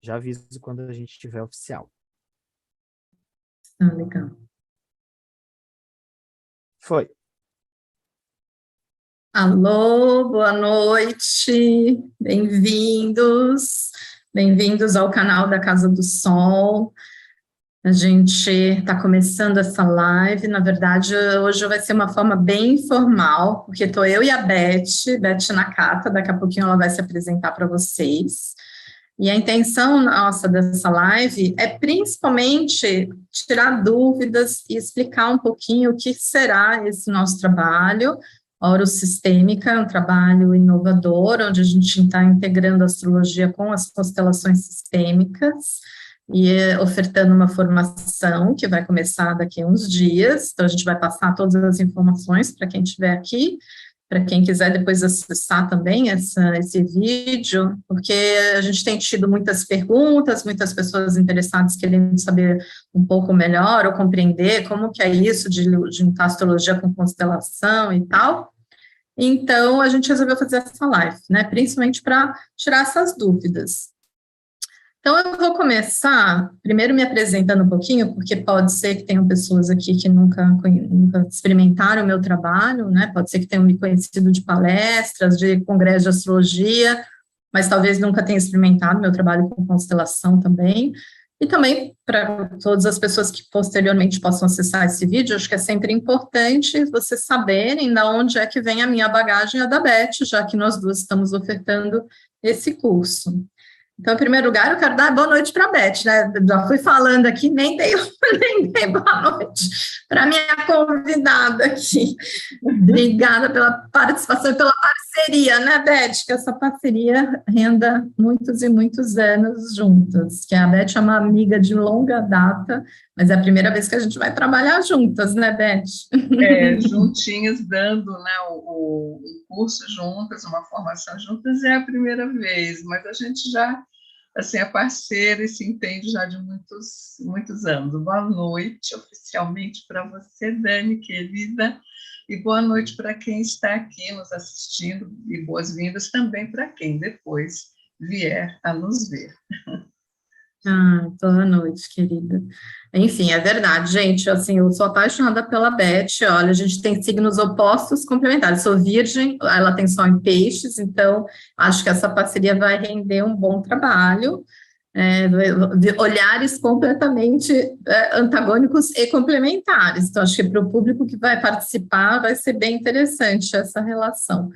Já aviso quando a gente tiver oficial. Ah, legal. Foi. Alô, boa noite, bem-vindos ao canal da Casa do Sol. A gente está começando essa live, na verdade, hoje vai ser uma forma bem informal, porque estou eu e a Beth Nakata, daqui a pouquinho ela vai se apresentar para vocês. E a intenção nossa dessa live é principalmente tirar dúvidas e explicar um pouquinho o que será esse nosso trabalho. Orosistêmica é um trabalho inovador, onde a gente está integrando a astrologia com as constelações sistêmicas e ofertando uma formação que vai começar daqui a uns dias. Então, a gente vai passar todas as informações para quem estiver aqui, para quem quiser depois acessar também esse vídeo, porque a gente tem tido muitas perguntas, muitas pessoas interessadas querendo saber um pouco melhor ou compreender como que é isso de juntar astrologia com constelação e tal. Então, a gente resolveu fazer essa live, né, principalmente para tirar essas dúvidas. Então, eu vou começar, primeiro me apresentando um pouquinho, porque pode ser que tenham pessoas aqui que nunca experimentaram o meu trabalho, né, pode ser que tenham me conhecido de palestras, de congresso de astrologia, mas talvez nunca tenham experimentado meu trabalho com constelação também, e também para todas as pessoas que posteriormente possam acessar esse vídeo, acho que é sempre importante vocês saberem de onde é que vem a minha bagagem e a da Beth, já que nós duas estamos ofertando esse curso. Então, em primeiro lugar, eu quero dar boa noite para a Beth, né? Já fui falando aqui, nem dei boa noite para a minha convidada aqui. Obrigada pela participação e pela parceria, né, Beth? Que essa parceria renda muitos e muitos anos juntas. Que a Beth é uma amiga de longa data, mas é a primeira vez que a gente vai trabalhar juntas, né, Beth? Juntinhas, dando, né, o curso juntas, uma formação juntas, é a primeira vez, mas a gente já, assim, é parceira e se entende já de muitos anos. Boa noite, oficialmente, para você, Dani, querida, e boa noite para quem está aqui nos assistindo, e boas-vindas também para quem depois vier a nos ver. Boa noite, querida. Enfim, é verdade, gente, assim, eu sou apaixonada pela Beth, olha, a gente tem signos opostos complementares, sou virgem, ela tem sol em peixes, então acho que essa parceria vai render um bom trabalho, olhares completamente antagônicos e complementares, então acho que para o público que vai participar vai ser bem interessante essa relação.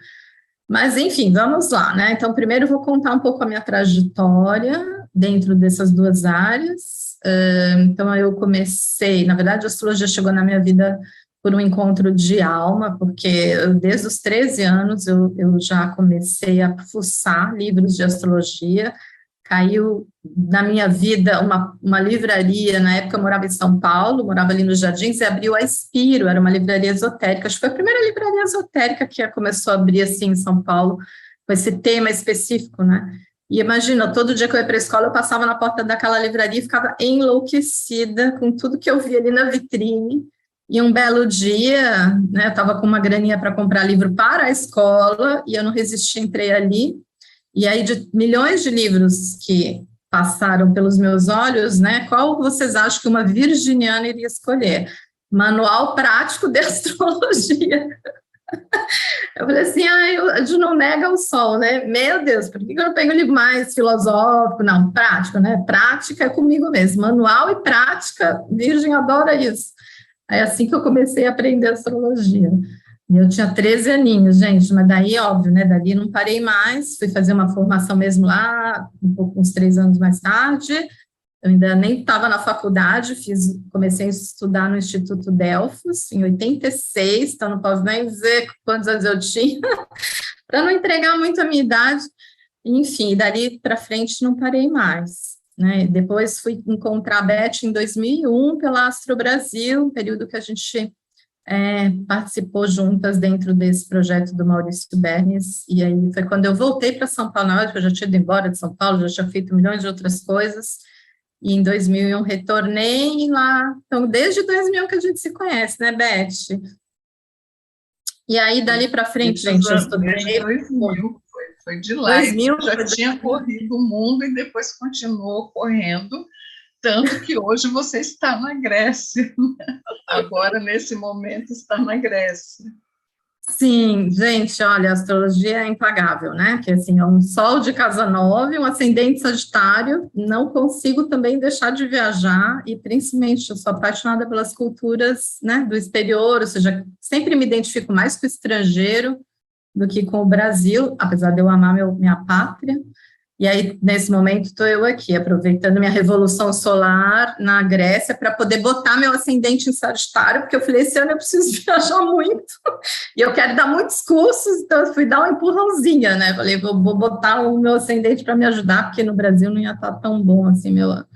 Mas, enfim, vamos lá, né? Então, primeiro eu vou contar um pouco a minha trajetória dentro dessas duas áreas. Então, eu comecei, na verdade, a astrologia chegou na minha vida por um encontro de alma, porque desde os 13 anos eu já comecei a fuçar livros de astrologia. Caiu na minha vida uma livraria, na época eu morava em São Paulo, morava ali nos Jardins, e abriu a Espiro, era uma livraria esotérica, acho que foi a primeira livraria esotérica que começou a abrir assim em São Paulo, com esse tema específico, né? E imagina, todo dia que eu ia para a escola, eu passava na porta daquela livraria e ficava enlouquecida com tudo que eu via ali na vitrine, e um belo dia, né, eu estava com uma graninha para comprar livro para a escola, e eu não resisti, entrei ali. E aí, de milhões de livros que passaram pelos meus olhos, né, qual vocês acham que uma virginiana iria escolher? Manual Prático de Astrologia. Eu falei assim, a gente não nega o sol, né? Meu Deus, por que eu não pego um livro mais filosófico? Não, prático, né? Prática é comigo mesmo. Manual e prática, virgem adora isso. É assim que eu comecei a aprender astrologia. E eu tinha 13 aninhos, gente, mas daí, óbvio, né, dali não parei mais, fui fazer uma formação mesmo lá, uns 3 anos mais tarde, eu ainda nem estava na faculdade, comecei a estudar no Instituto Delfos, em 86, então não posso nem dizer quantos anos eu tinha, para não entregar muito a minha idade, enfim, dali para frente não parei mais. Né? Depois fui encontrar a Beth em 2001 pela Astro Brasil, um período que a gente participou juntas dentro desse projeto do Maurício Bernes, e aí foi quando eu voltei para São Paulo, na hora que eu já tinha ido embora de São Paulo, já tinha feito milhões de outras coisas, e em 2001 retornei lá, então desde 2001 que a gente se conhece, né, Beth? E aí, dali para frente, gente, eu estudei... Desde 2000, Foi de lá. 2000, Já tinha corrido o mundo e depois continuou correndo, tanto que hoje você está na Grécia. Agora, nesse momento, está na Grécia. Sim, gente, olha, a astrologia é impagável, né? Que assim, é um sol de casa 9, um ascendente sagitário, não consigo também deixar de viajar, e principalmente eu sou apaixonada pelas culturas, né, do exterior, ou seja, sempre me identifico mais com o estrangeiro do que com o Brasil, apesar de eu amar minha pátria. E aí, nesse momento, estou eu aqui, aproveitando minha revolução solar na Grécia para poder botar meu ascendente em Sagitário, porque eu falei, esse ano eu preciso viajar muito, e eu quero dar muitos cursos, então eu fui dar uma empurrãozinha, né? Falei, vou botar o meu ascendente para me ajudar, porque no Brasil não ia estar tão bom assim, meu ano.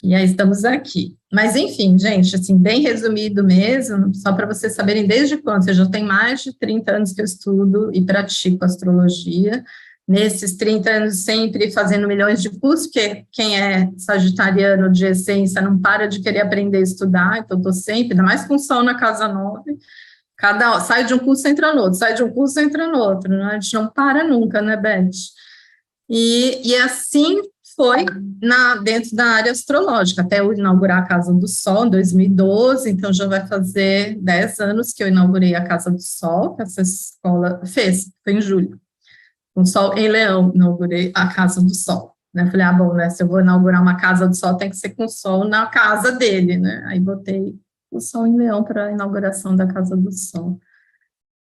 E aí estamos aqui. Mas, enfim, gente, assim, bem resumido mesmo, só para vocês saberem desde quando, ou seja, eu tenho mais de 30 anos que eu estudo e pratico astrologia. Nesses 30 anos sempre fazendo milhões de cursos, porque quem é sagitariano de essência não para de querer aprender a estudar, então estou sempre, ainda mais com o sol na casa 9, sai de um curso, entra no outro, sai de um curso, entra no outro, né? A gente não para nunca, né, Beth? E assim foi dentro da área astrológica, até eu inaugurar a Casa do Sol em 2012, então já vai fazer 10 anos que eu inaugurei a Casa do Sol, que essa escola foi em julho. Com Sol em Leão, inaugurei a Casa do Sol, né? Falei, bom, né, se eu vou inaugurar uma Casa do Sol, tem que ser com Sol na casa dele, né? Aí botei o Sol em Leão para a inauguração da Casa do Sol.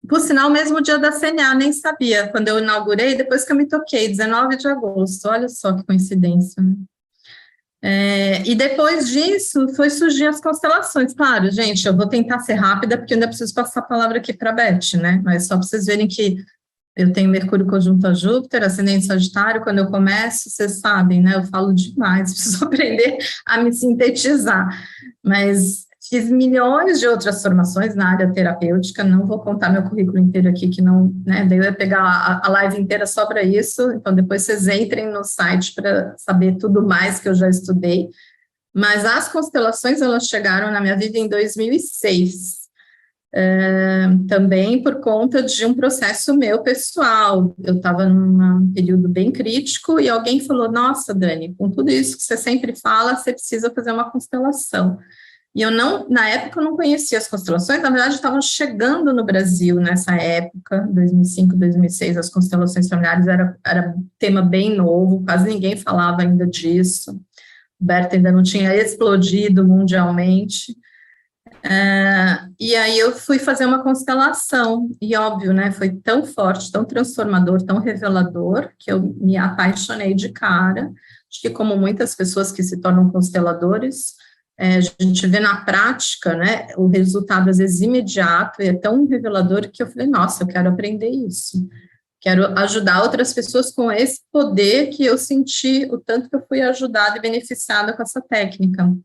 Por sinal, mesmo dia da CNA, nem sabia, quando eu inaugurei, depois que eu me toquei, 19 de agosto, olha só que coincidência, né? E depois disso, foi surgir as constelações. Claro, gente, eu vou tentar ser rápida, porque eu ainda preciso passar a palavra aqui para a Beth, né? Mas só para vocês verem que eu tenho Mercúrio conjunto a Júpiter, ascendente Sagitário, quando eu começo, vocês sabem, né, eu falo demais, preciso aprender a me sintetizar, mas fiz milhões de outras formações na área terapêutica, não vou contar meu currículo inteiro aqui, que não, né, daí eu ia pegar a live inteira só para isso, então depois vocês entrem no site para saber tudo mais que eu já estudei, mas as constelações, elas chegaram na minha vida em 2006, também por conta de um processo meu pessoal. Eu estava num período bem crítico e alguém falou, nossa, Dani, com tudo isso que você sempre fala, você precisa fazer uma constelação. E eu não, na época eu não conhecia as constelações, na verdade estavam chegando no Brasil nessa época, 2005, 2006, as constelações familiares era tema bem novo, quase ninguém falava ainda disso, o Berta ainda não tinha explodido mundialmente. E aí eu fui fazer uma constelação, e óbvio, né, foi tão forte, tão transformador, tão revelador, que eu me apaixonei de cara. Acho que como muitas pessoas que se tornam consteladores, a gente vê na prática, né, o resultado às vezes imediato, e é tão revelador que eu falei, nossa, eu quero aprender isso. Quero ajudar outras pessoas com esse poder que eu senti, o tanto que eu fui ajudada e beneficiada com essa técnica.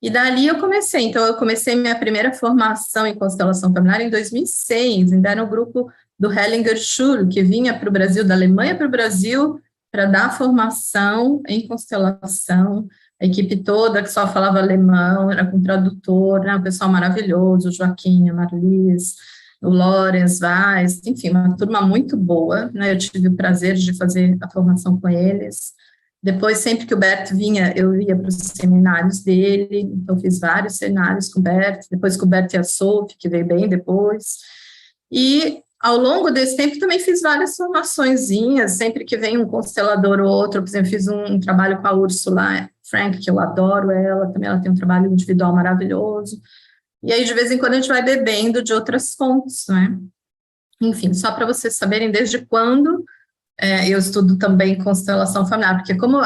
E dali eu comecei, então eu comecei minha primeira formação em constelação familiar em 2006, ainda era um grupo do Hellinger Schule, que vinha para o Brasil, da Alemanha para o Brasil, para dar formação em constelação, a equipe toda que só falava alemão, era com tradutor, né, um pessoal maravilhoso, o Joaquim, a Marlies, o Lorenz Vaz, enfim, uma turma muito boa, né, eu tive o prazer de fazer a formação com eles. Depois, sempre que o Bert vinha, eu ia para os seminários dele, então fiz vários seminários com o Bert, depois com o Bert e a Sophie, que veio bem depois, e ao longo desse tempo também fiz várias formaçõezinhas, sempre que vem um constelador ou outro, por exemplo, fiz um trabalho com a Úrsula Frank, que eu adoro ela, também ela tem um trabalho individual maravilhoso, e aí de vez em quando a gente vai bebendo de outras fontes, né? Enfim, só para vocês saberem desde quando eu estudo também constelação familiar, porque como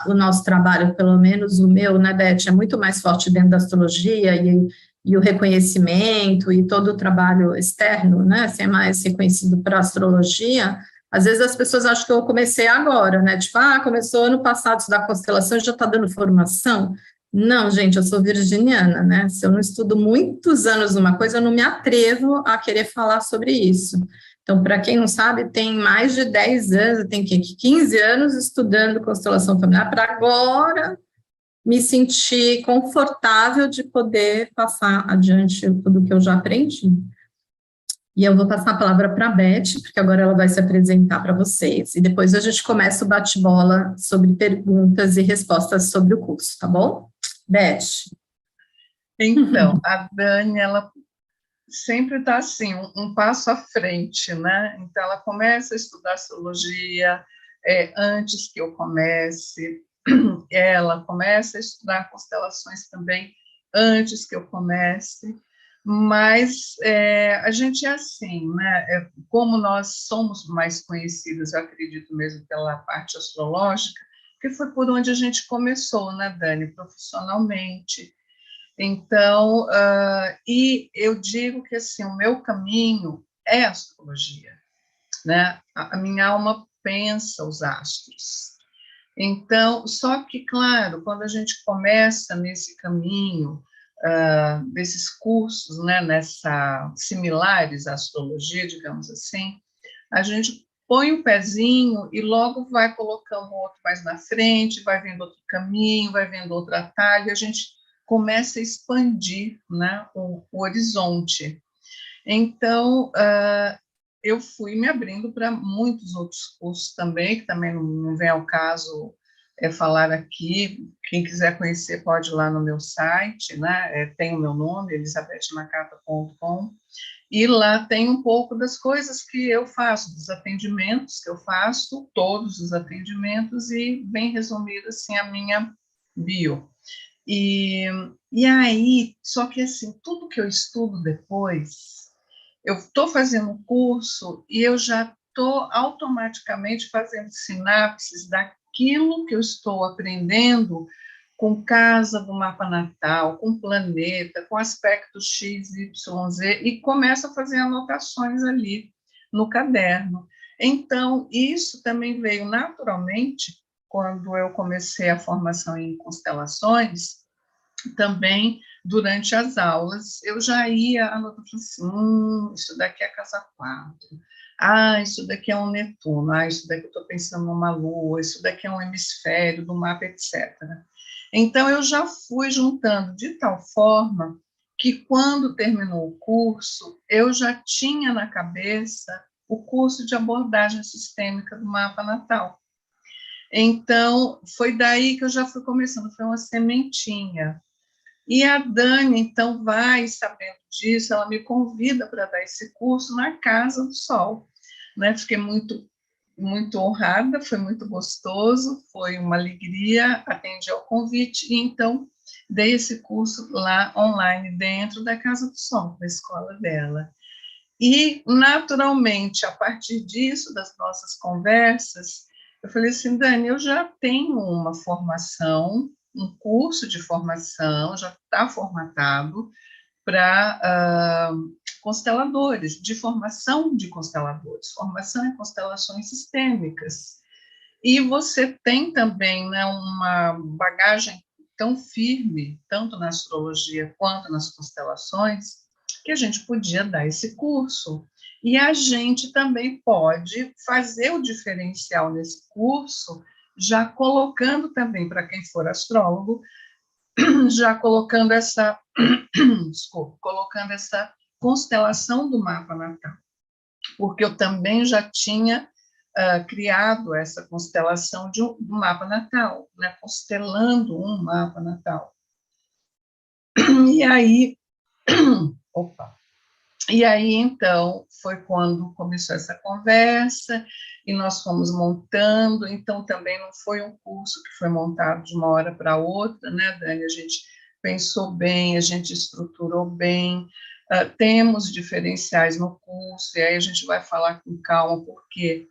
o nosso trabalho, pelo menos o meu, né, Beth, é muito mais forte dentro da astrologia e o reconhecimento e todo o trabalho externo, né, assim, é mais reconhecido para a astrologia, às vezes as pessoas acham que eu comecei agora, né, tipo, começou ano passado a estudar constelação e já está dando formação. Não, gente, eu sou virginiana, né, se eu não estudo muitos anos numa coisa, eu não me atrevo a querer falar sobre isso. Então, para quem não sabe, tem mais de 10 anos, tem 15 anos estudando constelação familiar, para agora me sentir confortável de poder passar adiante tudo que eu já aprendi. E eu vou passar a palavra para a Beth, porque agora ela vai se apresentar para vocês. E depois a gente começa o bate-bola sobre perguntas e respostas sobre o curso, tá bom? Beth. Então, a Dani, ela sempre está assim, um passo à frente, né? Então, ela começa a estudar astrologia antes que eu comece, ela começa a estudar constelações também antes que eu comece, mas a gente é assim, né? Como nós somos mais conhecidos, eu acredito mesmo pela parte astrológica, que foi por onde a gente começou, né, Dani, profissionalmente. Então, e eu digo que assim, o meu caminho é a astrologia, né? A minha alma pensa os astros. Então, só que, claro, quando a gente começa nesse caminho, desses cursos, né, similares à astrologia, digamos assim, a gente põe o pezinho e logo vai colocando outro mais na frente, vai vendo outro caminho, vai vendo outro atalho, e a gente começa a expandir, né, o horizonte. Então, eu fui me abrindo para muitos outros cursos também, que também não vem ao caso falar aqui. Quem quiser conhecer pode ir lá no meu site, né? Tem o meu nome, elisabethnakata.com, e lá tem um pouco das coisas que eu faço, dos atendimentos que eu faço, todos os atendimentos, e bem resumido assim a minha bio. E aí, só que assim, tudo que eu estudo depois, eu estou fazendo um curso e eu já estou automaticamente fazendo sinapses daquilo que eu estou aprendendo com casa do mapa natal, com planeta, com aspecto X, Y, Z, e começo a fazer anotações ali no caderno. Então, isso também veio naturalmente quando eu comecei a formação em constelações, também durante as aulas, eu já ia anotando assim, isso daqui é casa 4, isso daqui é um Netuno, isso daqui eu estou pensando numa lua, isso daqui é um hemisfério do mapa, etc. Então, eu já fui juntando de tal forma que, quando terminou o curso, eu já tinha na cabeça o curso de abordagem sistêmica do mapa natal. Então, foi daí que eu já fui começando, foi uma sementinha. E a Dani, então, vai sabendo disso, ela me convida para dar esse curso na Casa do Sol, né? Fiquei muito, muito honrada, foi muito gostoso, foi uma alegria, atendi ao convite, e então dei esse curso lá online, dentro da Casa do Sol, da escola dela. E, naturalmente, a partir disso, das nossas conversas, eu falei assim, Dani, eu já tenho uma formação, um curso de formação, já está formatado para consteladores, de formação de consteladores, formação em constelações sistêmicas. E você tem também, né, uma bagagem tão firme, tanto na astrologia quanto nas constelações, que a gente podia dar esse curso. E a gente também pode fazer o diferencial nesse curso, já colocando também, para quem for astrólogo, já colocando colocando essa constelação do mapa natal, porque eu também já tinha criado essa constelação do mapa natal, né, constelando um mapa natal. E aí, opa, e aí, então, foi quando começou essa conversa, e nós fomos montando, então também não foi um curso que foi montado de uma hora para outra, né, Dani? A gente pensou bem, a gente estruturou bem, temos diferenciais no curso, e aí a gente vai falar com calma, porque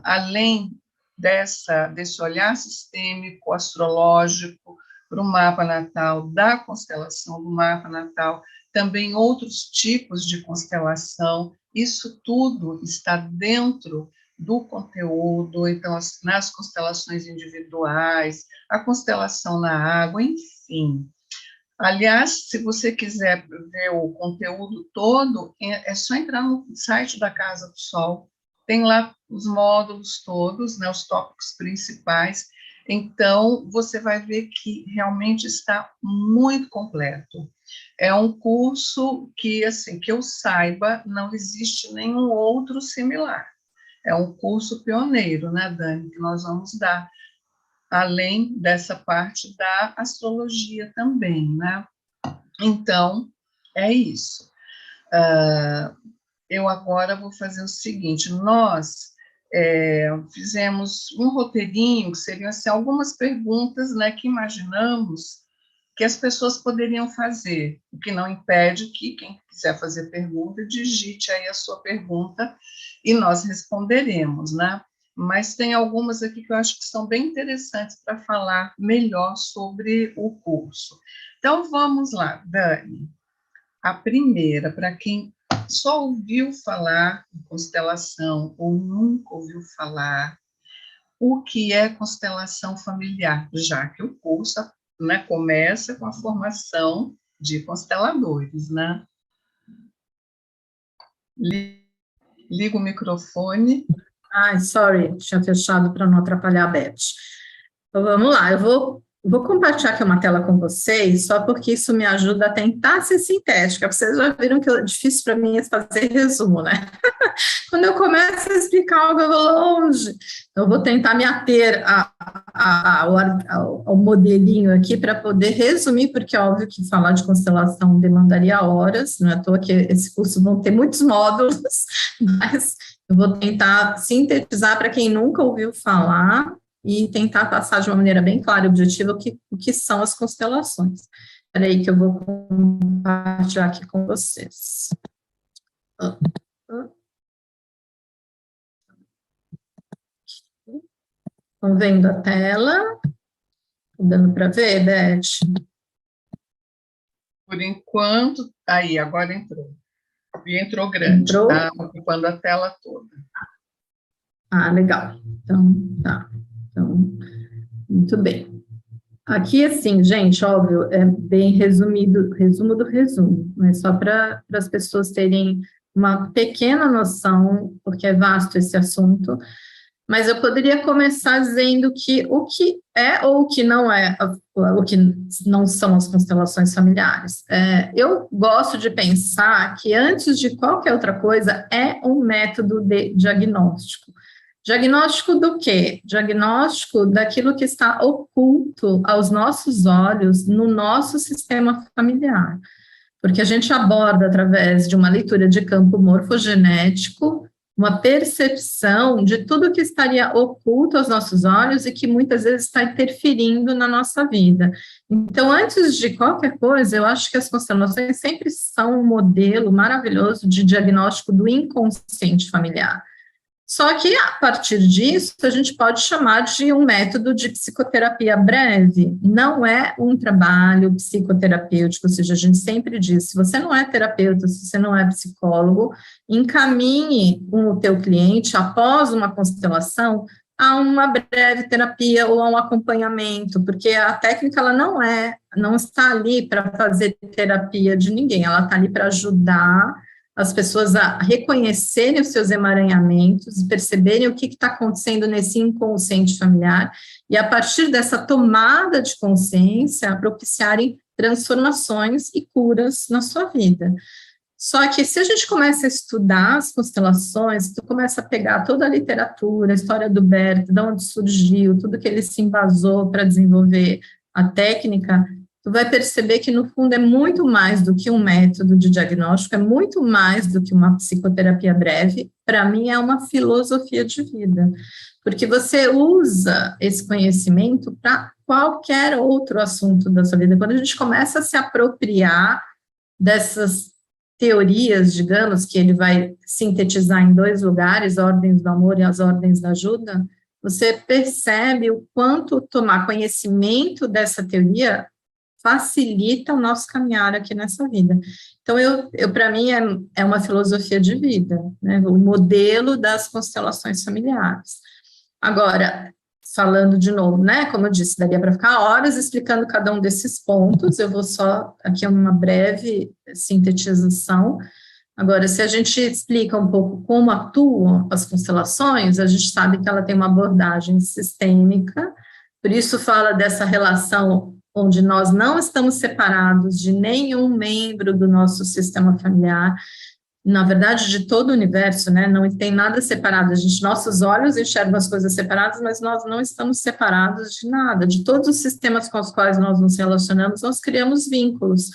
além desse olhar sistêmico, astrológico, para o mapa natal, da constelação do mapa natal, também outros tipos de constelação, isso tudo está dentro do conteúdo, então, nas constelações individuais, a constelação na água, enfim. Aliás, se você quiser ver o conteúdo todo, é só entrar no site da Casa do Sol, tem lá os módulos todos, né, os tópicos principais, então você vai ver que realmente está muito completo. É um curso que, assim, que eu saiba, não existe nenhum outro similar. É um curso pioneiro, né, Dani, que nós vamos dar, além dessa parte da astrologia também, né? Então, é isso. Eu agora vou fazer o seguinte, nós fizemos um roteirinho, que seriam assim, algumas perguntas, né, que imaginamos que as pessoas poderiam fazer, o que não impede que quem quiser fazer pergunta, digite aí a sua pergunta e nós responderemos, né? Mas tem algumas aqui que eu acho que são bem interessantes para falar melhor sobre o curso. Então, vamos lá, Dani. A primeira, para quem só ouviu falar em constelação ou nunca ouviu falar, o que é constelação familiar, já que o curso, né, começa com a formação de consteladores, né? Liga o microfone. Ai, sorry, tinha fechado para não atrapalhar a Beth. Então, vamos lá, eu vou compartilhar aqui uma tela com vocês, só porque isso me ajuda a tentar ser sintética. Vocês já viram que é difícil para mim é fazer resumo, né? Quando eu começo a explicar algo, eu vou longe. Então, eu vou tentar me ater ao modelinho aqui para poder resumir, porque é óbvio que falar de constelação demandaria horas, não é à toa que esse curso vão ter muitos módulos, mas eu vou tentar sintetizar para quem nunca ouviu falar e tentar passar de uma maneira bem clara e objetiva o que são as constelações. Espera aí que eu vou compartilhar aqui com vocês. Estão vendo a tela? Dando para ver, Beth? Por enquanto, aí, agora entrou. E entrou grande, entrou? Tá ocupando a tela toda. Ah, legal. Então, tá. Então, muito bem. Aqui, assim, gente, óbvio, é bem resumido, resumo do resumo, mas só para as pessoas terem uma pequena noção, porque é vasto esse assunto, mas eu poderia começar dizendo que o que é ou o que não é, o que não são as constelações familiares. Eu gosto de pensar que, antes de qualquer outra coisa, é um método de diagnóstico. Diagnóstico do quê? Diagnóstico daquilo que está oculto aos nossos olhos no nosso sistema familiar. Porque a gente aborda, através de uma leitura de campo morfogenético, uma percepção de tudo que estaria oculto aos nossos olhos e que muitas vezes está interferindo na nossa vida. Então, antes de qualquer coisa, eu acho que as constelações sempre são um modelo maravilhoso de diagnóstico do inconsciente familiar. Só que, a partir disso, a gente pode chamar de um método de psicoterapia breve. Não é um trabalho psicoterapêutico, ou seja, a gente sempre diz, se você não é terapeuta, se você não é psicólogo, encaminhe com o teu cliente, após uma constelação, a uma breve terapia ou a um acompanhamento, porque a técnica ela não está ali para fazer terapia de ninguém, ela está ali para ajudar as pessoas a reconhecerem os seus emaranhamentos, perceberem o que está acontecendo nesse inconsciente familiar, e a partir dessa tomada de consciência, propiciarem transformações e curas na sua vida. Só que se a gente começa a estudar as constelações, tu começa a pegar toda a literatura, a história do Bert, de onde surgiu, tudo que ele se embasou para desenvolver a técnica, tu vai perceber que, no fundo, é muito mais do que um método de diagnóstico, é muito mais do que uma psicoterapia breve. Para mim, é uma filosofia de vida, porque você usa esse conhecimento para qualquer outro assunto da sua vida. Quando a gente começa a se apropriar dessas teorias, digamos, que ele vai sintetizar em 2 lugares, ordens do amor e as ordens da ajuda, você percebe o quanto tomar conhecimento dessa teoria facilita o nosso caminhar aqui nessa vida. Então, eu para mim, é uma filosofia de vida, né? O modelo das constelações familiares. Agora, falando de novo, né? Como eu disse, daria para ficar horas explicando cada um desses pontos, eu vou só, aqui uma breve sintetização. Agora, se a gente explica um pouco como atuam as constelações, a gente sabe que ela tem uma abordagem sistêmica, por isso fala dessa relação onde nós não estamos separados de nenhum membro do nosso sistema familiar, na verdade, de todo o universo, né, não tem nada separado, nossos olhos enxergam as coisas separadas, mas nós não estamos separados de nada, de todos os sistemas com os quais nós nos relacionamos, nós criamos vínculos,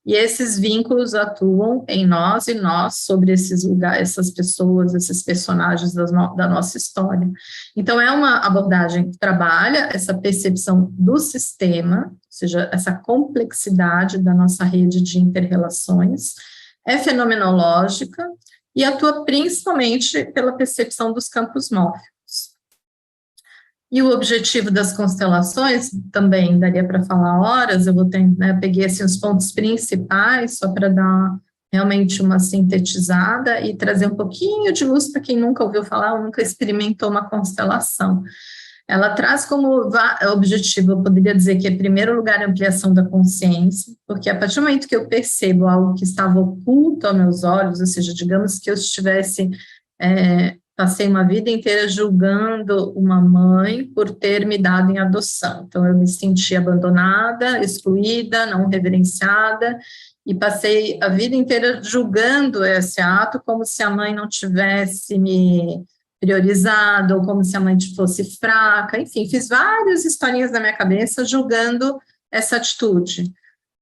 e esses vínculos atuam em nós e nós sobre esses lugares, essas pessoas, esses personagens da nossa história. Então, é uma abordagem que trabalha essa percepção do sistema, ou seja, essa complexidade da nossa rede de inter-relações, é fenomenológica e atua principalmente pela percepção dos campos mórficos. E o objetivo das constelações, também daria para falar horas, eu vou ter, né, peguei assim, os pontos principais, só para dar realmente uma sintetizada e trazer um pouquinho de luz para quem nunca ouviu falar ou nunca experimentou uma constelação. Ela traz como objetivo, eu poderia dizer que, em primeiro lugar, a ampliação da consciência, porque a partir do momento que eu percebo algo que estava oculto aos meus olhos, ou seja, digamos que eu estivesse, passei uma vida inteira julgando uma mãe por ter me dado em adoção, então eu me senti abandonada, excluída, não reverenciada, e passei a vida inteira julgando esse ato como se a mãe não tivesse me priorizado, ou como se a mãe fosse fraca, enfim, fiz várias historinhas na minha cabeça julgando essa atitude.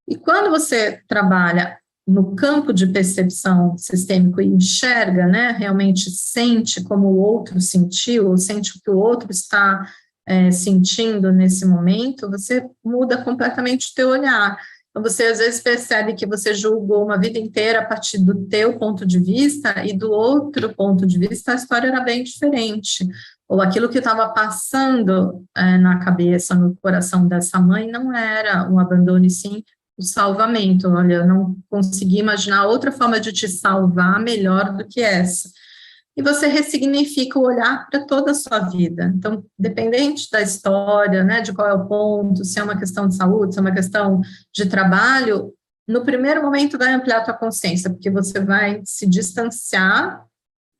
E quando você trabalha no campo de percepção sistêmico e enxerga, né, realmente sente como o outro sentiu, ou sente o que o outro está sentindo nesse momento, você muda completamente o teu olhar. Então, você às vezes percebe que você julgou uma vida inteira a partir do teu ponto de vista e do outro ponto de vista a história era bem diferente. Ou aquilo que estava passando na cabeça, no coração dessa mãe não era um abandono, e sim o salvamento. Olha, eu não consegui imaginar outra forma de te salvar melhor do que essa. E você ressignifica o olhar para toda a sua vida. Então, dependente da história, né, de qual é o ponto, se é uma questão de saúde, se é uma questão de trabalho, no primeiro momento vai ampliar a tua consciência, porque você vai se distanciar,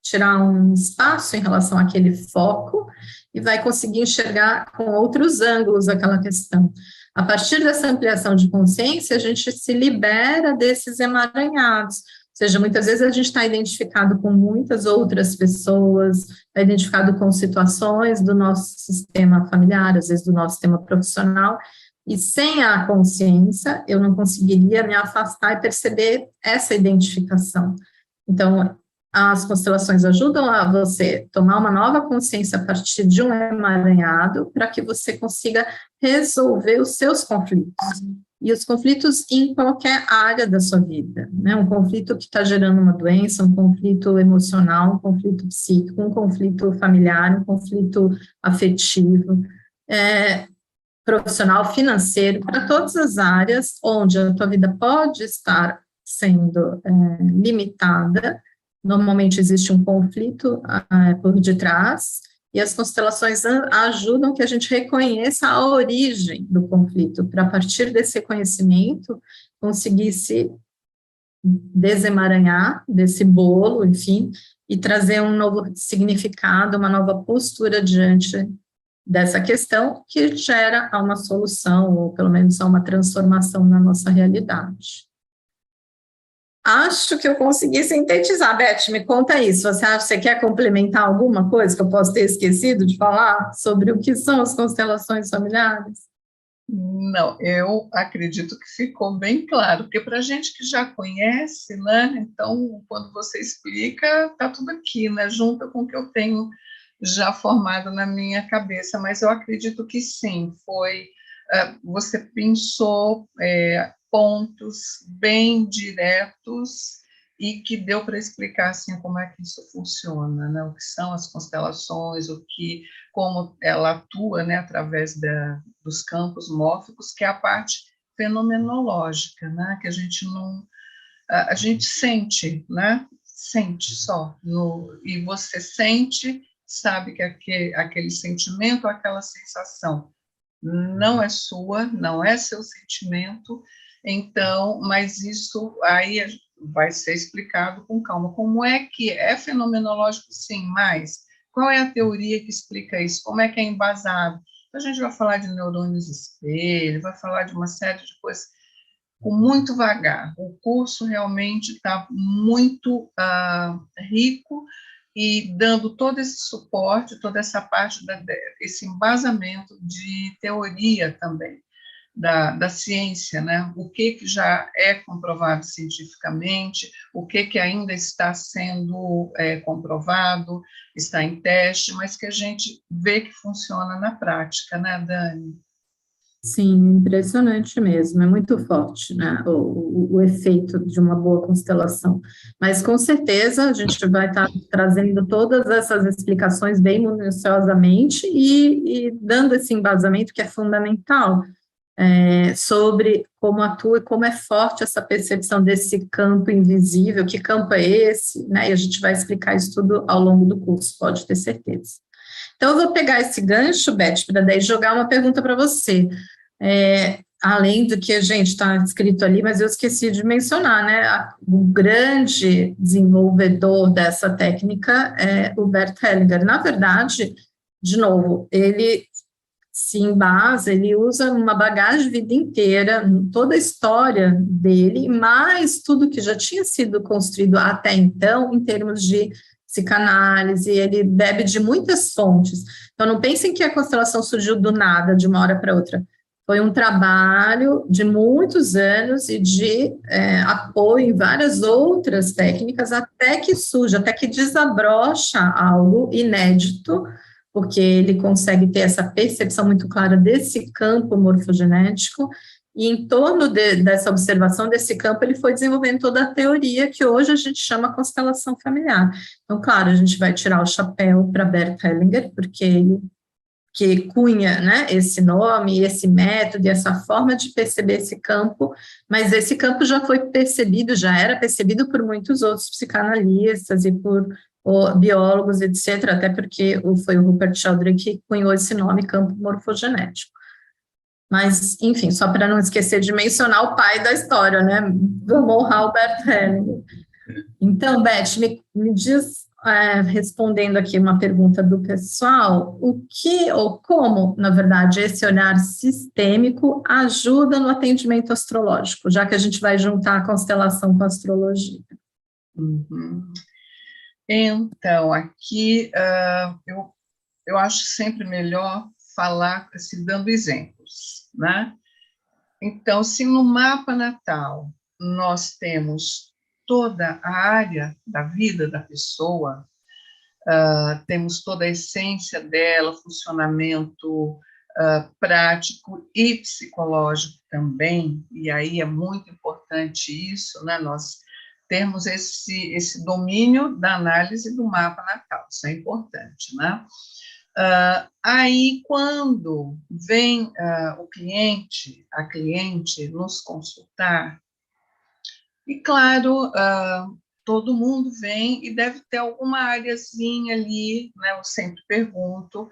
tirar um espaço em relação àquele foco e vai conseguir enxergar com outros ângulos aquela questão. A partir dessa ampliação de consciência, a gente se libera desses emaranhados. Ou seja, muitas vezes a gente está identificado com muitas outras pessoas, está identificado com situações do nosso sistema familiar, às vezes do nosso sistema profissional, e sem a consciência eu não conseguiria me afastar e perceber essa identificação. Então, as constelações ajudam a você tomar uma nova consciência a partir de um emaranhado para que você consiga resolver os seus conflitos. E os conflitos em qualquer área da sua vida, né? Um conflito que está gerando uma doença, um conflito emocional, um conflito psíquico, um conflito familiar, um conflito afetivo, profissional, financeiro, para todas as áreas onde a tua vida pode estar sendo limitada. Normalmente existe um conflito por detrás, e as constelações ajudam que a gente reconheça a origem do conflito, para a partir desse reconhecimento conseguir se desemaranhar desse bolo, enfim, e trazer um novo significado, uma nova postura diante dessa questão que gera uma solução, ou pelo menos uma transformação na nossa realidade. Acho que eu consegui sintetizar. Beth, me conta isso. Você quer complementar alguma coisa que eu posso ter esquecido de falar sobre o que são as constelações familiares? Não, eu acredito que ficou bem claro, porque para a gente que já conhece, né, então, quando você explica, está tudo aqui, né, junto com o que eu tenho já formado na minha cabeça, mas eu acredito que sim, você pensou pontos bem diretos e que deu para explicar assim como é que isso funciona, né? O que são as constelações, como ela atua, né, através dos campos mórficos, que é a parte fenomenológica, né? Que a gente não, a gente sente, né? Sente só, e você sente, sabe que aquele sentimento, aquela sensação não é sua, não é seu sentimento. Então, mas isso aí vai ser explicado com calma. Como é que é fenomenológico? Sim, mas qual é a teoria que explica isso? Como é que é embasado? A gente vai falar de neurônios espelho, vai falar de uma série de coisas com muito vagar. O curso realmente está muito rico e dando todo esse suporte, toda essa parte, esse embasamento de teoria também, da ciência, né? O que já é comprovado cientificamente, o que ainda está sendo comprovado, está em teste, mas que a gente vê que funciona na prática, né, Dani? Sim, impressionante mesmo, é muito forte, né, o efeito de uma boa constelação. Mas com certeza a gente vai estar trazendo todas essas explicações bem minuciosamente e dando esse embasamento que é fundamental, sobre como atua e como é forte essa percepção desse campo invisível, que campo é esse, né, e a gente vai explicar isso tudo ao longo do curso, pode ter certeza. Então, eu vou pegar esse gancho, Beth, para daí jogar uma pergunta para você. Além do que a gente está escrito ali, mas eu esqueci de mencionar, né? O grande desenvolvedor dessa técnica é o Bert Hellinger. Na verdade, de novo, ele se embasa, ele usa uma bagagem de vida inteira, toda a história dele, mais tudo que já tinha sido construído até então, em termos de psicanálise, ele bebe de muitas fontes. Então, não pensem que a constelação surgiu do nada, de uma hora para outra. Foi um trabalho de muitos anos e de apoio em várias outras técnicas, até que surge, até que desabrocha algo inédito, porque ele consegue ter essa percepção muito clara desse campo morfogenético, e em torno dessa observação desse campo, ele foi desenvolvendo toda a teoria que hoje a gente chama constelação familiar. Então, claro, a gente vai tirar o chapéu para Bert Hellinger, porque ele que cunha, né, esse nome, esse método, e essa forma de perceber esse campo, mas esse campo já foi percebido, já era percebido por muitos outros psicanalistas e por biólogos, etc., até porque foi o Rupert Sheldrake que cunhou esse nome, campo morfogenético. Mas, enfim, só para não esquecer de mencionar o pai da história, né, vamos honrar o Bert Hellinger. Então, Beth, me diz, respondendo aqui uma pergunta do pessoal, o que ou como, na verdade, esse olhar sistêmico ajuda no atendimento astrológico, já que a gente vai juntar a constelação com a astrologia? Uhum. Então, aqui eu acho sempre melhor falar assim, dando exemplos, né? Então, se no mapa natal nós temos toda a área da vida da pessoa, temos toda a essência dela, funcionamento prático e psicológico também, e aí é muito importante isso, né? Nós termos esse domínio da análise do mapa natal, isso é importante, né? Aí, quando vem o cliente, a cliente nos consultar, e claro, todo mundo vem e deve ter alguma areazinha ali, né? Eu sempre pergunto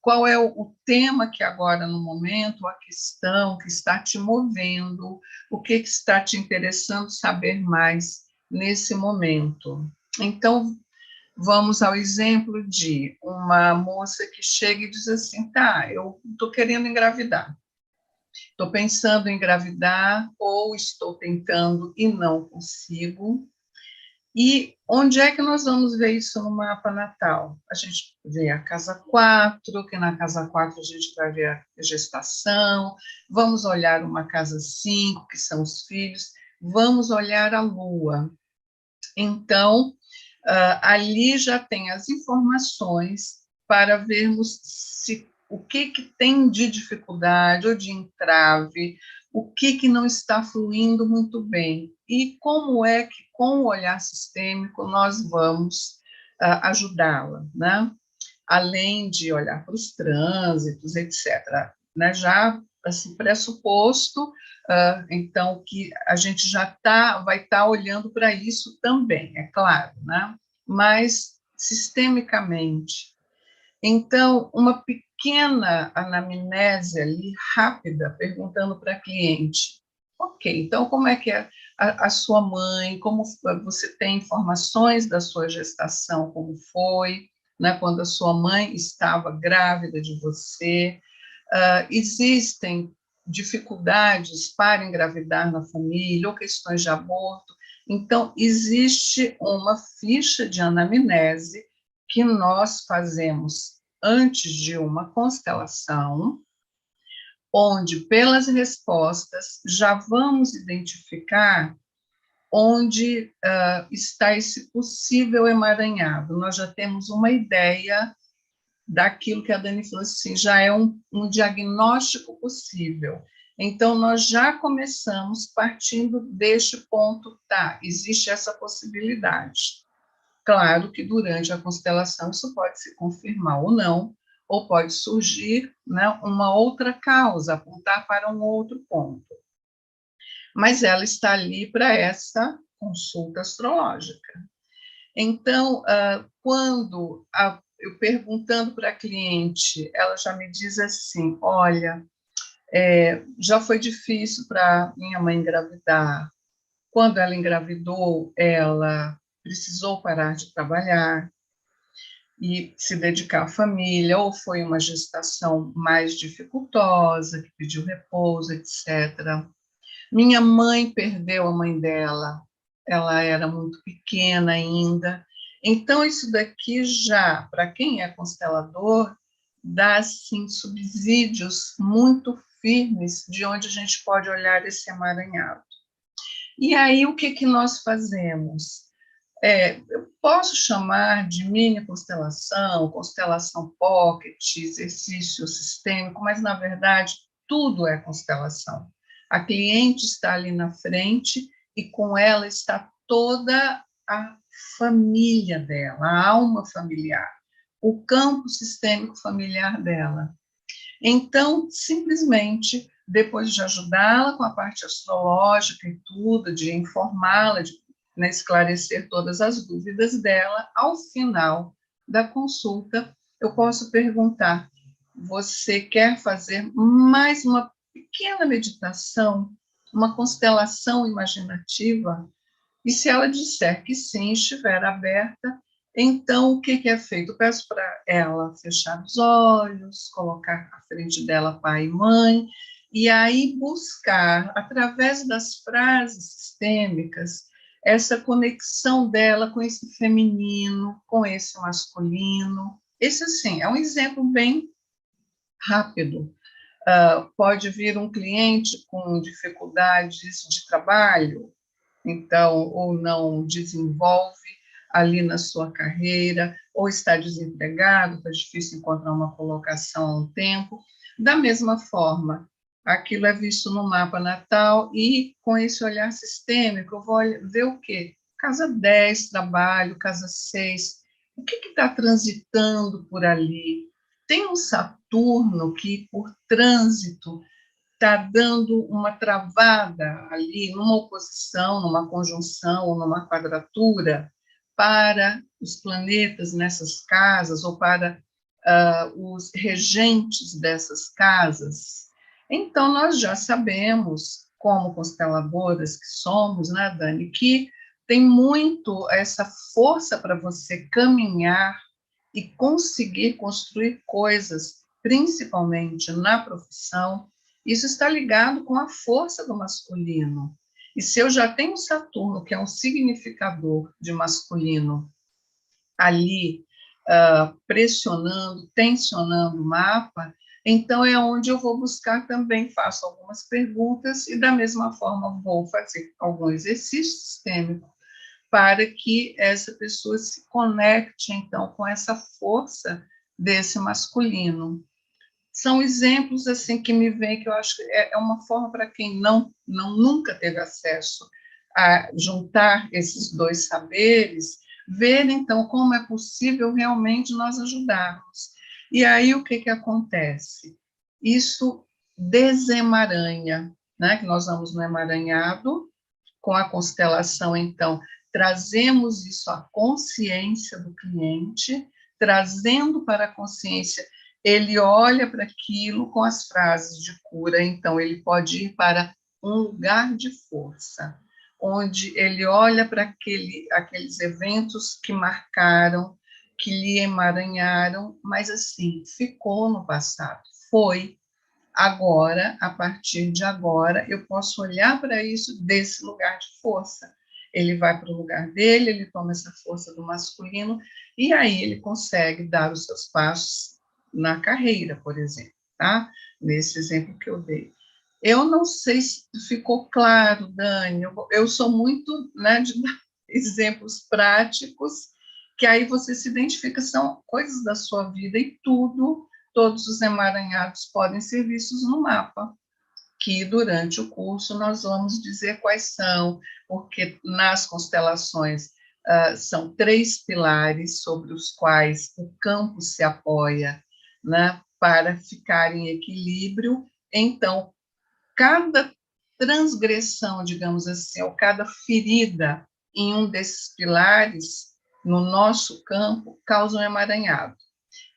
qual é o tema que agora, no momento, a questão que está te movendo, o que está te interessando saber mais nesse momento. Então, vamos ao exemplo de uma moça que chega e diz assim, tá, eu estou querendo engravidar. Estou pensando em engravidar ou estou tentando e não consigo. E onde é que nós vamos ver isso no mapa natal? A gente vê a casa 4, que na casa 4 a gente vai ver a gestação, vamos olhar uma casa 5, que são os filhos, vamos olhar a lua. Então, ali já tem as informações para vermos o que tem de dificuldade ou de entrave, o que não está fluindo muito bem, e como é que, com o olhar sistêmico, nós vamos ajudá-la, né? Além de olhar para os trânsitos, etc., né? Já assim, pressuposto, então, que a gente já vai estar olhando para isso também, é claro, né? Mas sistemicamente. Então, uma pequena anamnese ali, rápida, perguntando para a cliente, ok, então como é que é a sua mãe, como você tem informações da sua gestação, como foi, né, quando a sua mãe estava grávida de você. Existem dificuldades para engravidar na família, ou questões de aborto. Então, existe uma ficha de anamnese que nós fazemos antes de uma constelação, onde, pelas respostas, já vamos identificar onde está esse possível emaranhado. Nós já temos uma ideia daquilo que a Dani falou assim, já é um diagnóstico possível. Então, nós já começamos partindo deste ponto, tá, existe essa possibilidade. Claro que durante a constelação isso pode se confirmar ou não, ou pode surgir, né, uma outra causa, apontar para um outro ponto. Mas ela está ali para essa consulta astrológica. Então, quando eu perguntando para a cliente, ela já me diz assim, olha, já foi difícil para minha mãe engravidar. Quando ela engravidou, ela precisou parar de trabalhar e se dedicar à família, ou foi uma gestação mais dificultosa, que pediu repouso, etc. Minha mãe perdeu a mãe dela, ela era muito pequena ainda. Então, isso daqui já, para quem é constelador, dá, assim, subsídios muito firmes de onde a gente pode olhar esse emaranhado. E aí, o que nós fazemos? Eu posso chamar de mini constelação, constelação pocket, exercício sistêmico, mas, na verdade, tudo é constelação. A cliente está ali na frente e com ela está toda a família dela, a alma familiar, o campo sistêmico familiar dela. Então, simplesmente, depois de ajudá-la com a parte astrológica e tudo, de informá-la, de, né, esclarecer todas as dúvidas dela, ao final da consulta, eu posso perguntar, você quer fazer mais uma pequena meditação, uma constelação imaginativa? E se ela disser que sim, estiver aberta, então o que é feito? Eu peço para ela fechar os olhos, colocar à frente dela pai e mãe, e aí buscar, através das frases sistêmicas, essa conexão dela com esse feminino, com esse masculino. Esse, assim, é um exemplo bem rápido. Pode vir um cliente com dificuldades de trabalho, então, ou não desenvolve ali na sua carreira, ou está desempregado, está difícil encontrar uma colocação há um tempo. Da mesma forma, aquilo é visto no mapa natal e, com esse olhar sistêmico, eu vou ver o quê? Casa 10, trabalho, casa 6, o que está transitando por ali? Tem um Saturno que, por trânsito, está dando uma travada ali, numa oposição, numa conjunção ou numa quadratura para os planetas nessas casas ou para os regentes dessas casas. Então, nós já sabemos, como consteladoras que somos, né, Dani, que tem muito essa força para você caminhar e conseguir construir coisas, principalmente na profissão. Isso está ligado com a força do masculino. E se eu já tenho Saturno, que é um significador de masculino, ali pressionando, tensionando o mapa, então é onde eu vou buscar também, faço algumas perguntas e, da mesma forma, vou fazer algum exercício sistêmico para que essa pessoa se conecte, então, com essa força desse masculino. São exemplos, assim, que me vêm, que eu acho que é uma forma para quem nunca teve acesso a juntar esses dois saberes, ver, então, como é possível realmente nós ajudarmos. E aí, o que acontece? Isso desemaranha, né? Que nós vamos no emaranhado, com a constelação, então, trazemos isso à consciência do cliente, trazendo para a consciência, ele olha para aquilo com as frases de cura, então ele pode ir para um lugar de força, onde ele olha para aqueles eventos que marcaram, que lhe emaranharam, mas assim, ficou no passado, foi. Agora, a partir de agora, eu posso olhar para isso desse lugar de força. Ele vai para o lugar dele, ele toma essa força do masculino, e aí ele consegue dar os seus passos na carreira, por exemplo, tá? Nesse exemplo que eu dei. Eu não sei se ficou claro, Dani, eu sou muito, né, de dar exemplos práticos, que aí você se identifica, são coisas da sua vida e todos os emaranhados podem ser vistos no mapa, que durante o curso nós vamos dizer quais são, porque nas constelações são 3 pilares sobre os quais o campo se apoia, né, para ficar em equilíbrio. Então, cada transgressão, digamos assim, ou cada ferida em um desses pilares, no nosso campo, causa um emaranhado.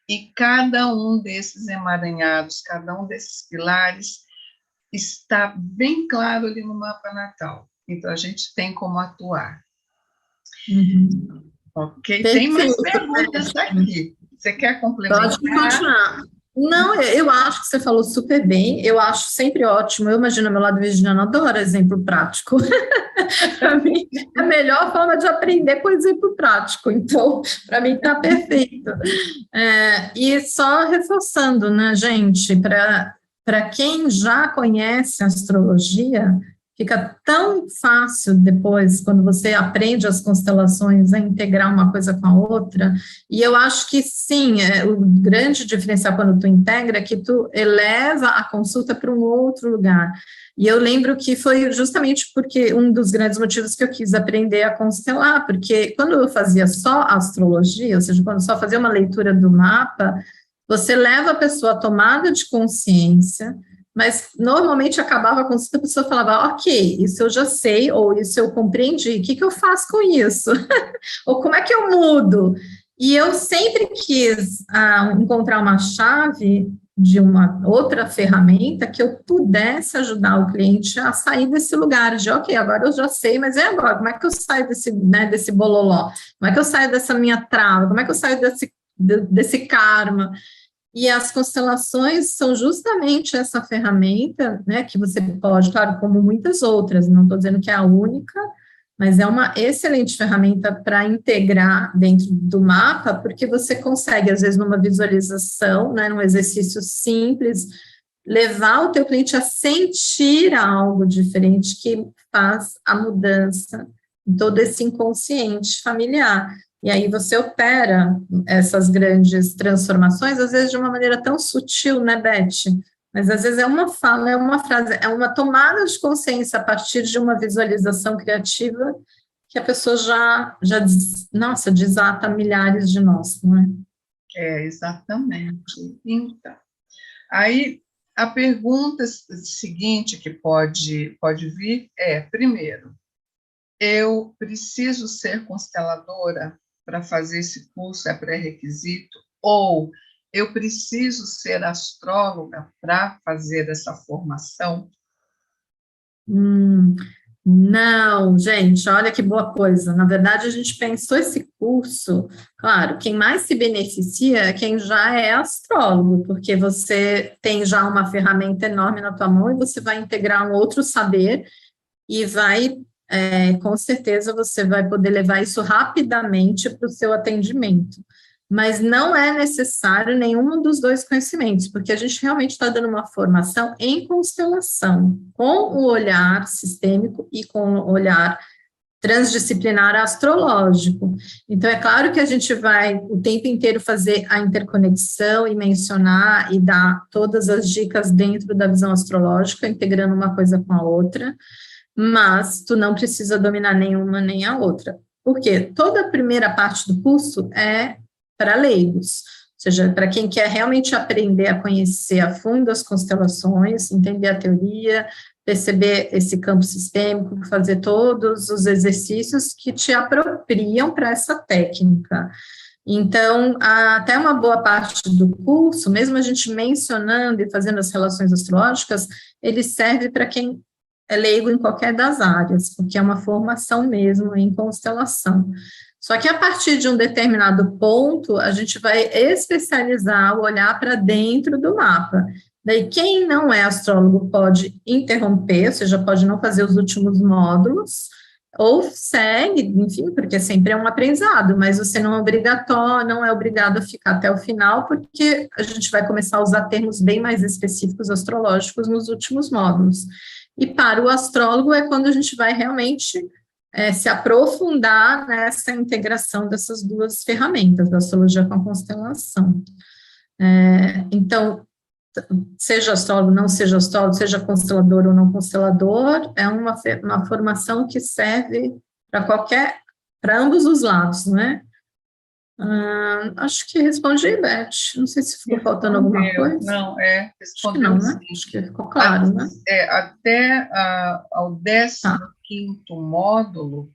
E cada um desses emaranhados, cada um desses pilares, está bem claro ali no mapa natal. Então, a gente tem como atuar. Uhum. Ok? Perfeito. Tem mais perguntas aqui. Você quer complementar? Pode continuar. Não, eu acho que você falou super bem, eu acho sempre ótimo, eu imagino, meu lado virginiano adora exemplo prático. Para mim, a melhor forma de aprender com exemplo prático, então, para mim está perfeito. E só reforçando, né, gente, para quem já conhece a astrologia, fica tão fácil depois, quando você aprende as constelações, a integrar uma coisa com a outra, e eu acho que sim, o grande diferencial quando tu integra é que tu eleva a consulta para um outro lugar. E eu lembro que foi justamente porque um dos grandes motivos que eu quis aprender a constelar, porque quando eu fazia só astrologia, ou seja, quando só fazia uma leitura do mapa, você leva a pessoa à tomada de consciência, mas normalmente acabava a consulta, a pessoa falava, ok, isso eu já sei, ou isso eu compreendi, o que eu faço com isso? Ou como é que eu mudo? E eu sempre quis encontrar uma chave de uma outra ferramenta que eu pudesse ajudar o cliente a sair desse lugar, de ok, agora eu já sei, mas e agora? Como é que eu saio desse bololó? Como é que eu saio dessa minha trava? Como é que eu saio desse karma? E as constelações são justamente essa ferramenta, né, que você pode, claro, como muitas outras, não estou dizendo que é a única, mas é uma excelente ferramenta para integrar dentro do mapa, porque você consegue, às vezes, numa visualização, né, num exercício simples, levar o teu cliente a sentir algo diferente que faz a mudança em todo esse inconsciente familiar. E aí você opera essas grandes transformações, às vezes de uma maneira tão sutil, né, Beth? Mas às vezes é uma fala, é uma frase, é uma tomada de consciência a partir de uma visualização criativa que a pessoa já desata milhares de nós, não é? Exatamente. Então, aí a pergunta seguinte que pode vir é, primeiro, eu preciso ser consteladora para fazer esse curso, é pré-requisito, ou eu preciso ser astróloga para fazer essa formação? Não, gente, olha que boa coisa. Na verdade, a gente pensou esse curso, claro, quem mais se beneficia é quem já é astrólogo, porque você tem já uma ferramenta enorme na tua mão e você vai integrar um outro saber e vai, com certeza, você vai poder levar isso rapidamente para o seu atendimento. Mas não é necessário nenhum dos dois conhecimentos, porque a gente realmente está dando uma formação em constelação, com o olhar sistêmico e com o olhar transdisciplinar astrológico. Então, é claro que a gente vai o tempo inteiro fazer a interconexão e mencionar e dar todas as dicas dentro da visão astrológica, integrando uma coisa com a outra, mas tu não precisa dominar nenhuma nem a outra. Porque toda a primeira parte do curso é para leigos, ou seja, para quem quer realmente aprender a conhecer a fundo as constelações, entender a teoria, perceber esse campo sistêmico, fazer todos os exercícios que te apropriam para essa técnica. Então, até uma boa parte do curso, mesmo a gente mencionando e fazendo as relações astrológicas, ele serve para quem é leigo em qualquer das áreas, porque é uma formação mesmo em constelação. Só que a partir de um determinado ponto, a gente vai especializar o olhar para dentro do mapa. Daí, quem não é astrólogo pode interromper, ou seja, pode não fazer os últimos módulos, ou segue, enfim, porque sempre é um aprendizado, mas você não é obrigado a ficar até o final, porque a gente vai começar a usar termos bem mais específicos astrológicos nos últimos módulos. E para o astrólogo é quando a gente vai realmente se aprofundar nessa integração dessas duas ferramentas, da astrologia com a constelação. Então, seja astrólogo, não seja astrólogo, seja constelador ou não constelador, é uma formação que serve para ambos os lados, né? Acho que respondi, Beth. Não sei se ficou faltando alguma coisa. Não, Acho respondeu que não, né? sim. Acho que ficou claro, né? Até ao 15º módulo,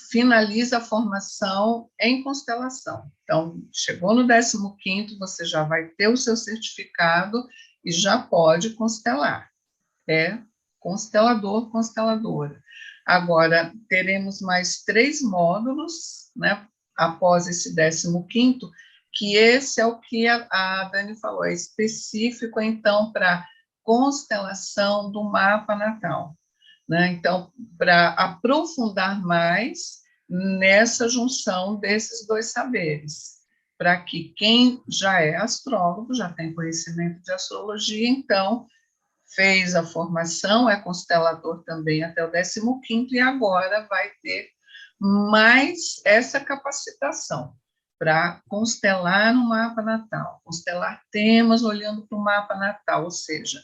finaliza a formação em constelação. Então, chegou no 15º, você já vai ter o seu certificado e já pode constelar. Constelador, consteladora. Agora, teremos mais 3 módulos, né, após esse 15º, que esse é o que a Dani falou, é específico, então, para constelação do mapa natal. Né? Então, para aprofundar mais nessa junção desses 2 saberes, para que quem já é astrólogo, já tem conhecimento de astrologia, então, fez a formação, é constelador também até o 15º, e agora vai ter mais essa capacitação para constelar no mapa natal, constelar temas olhando para o mapa natal, ou seja,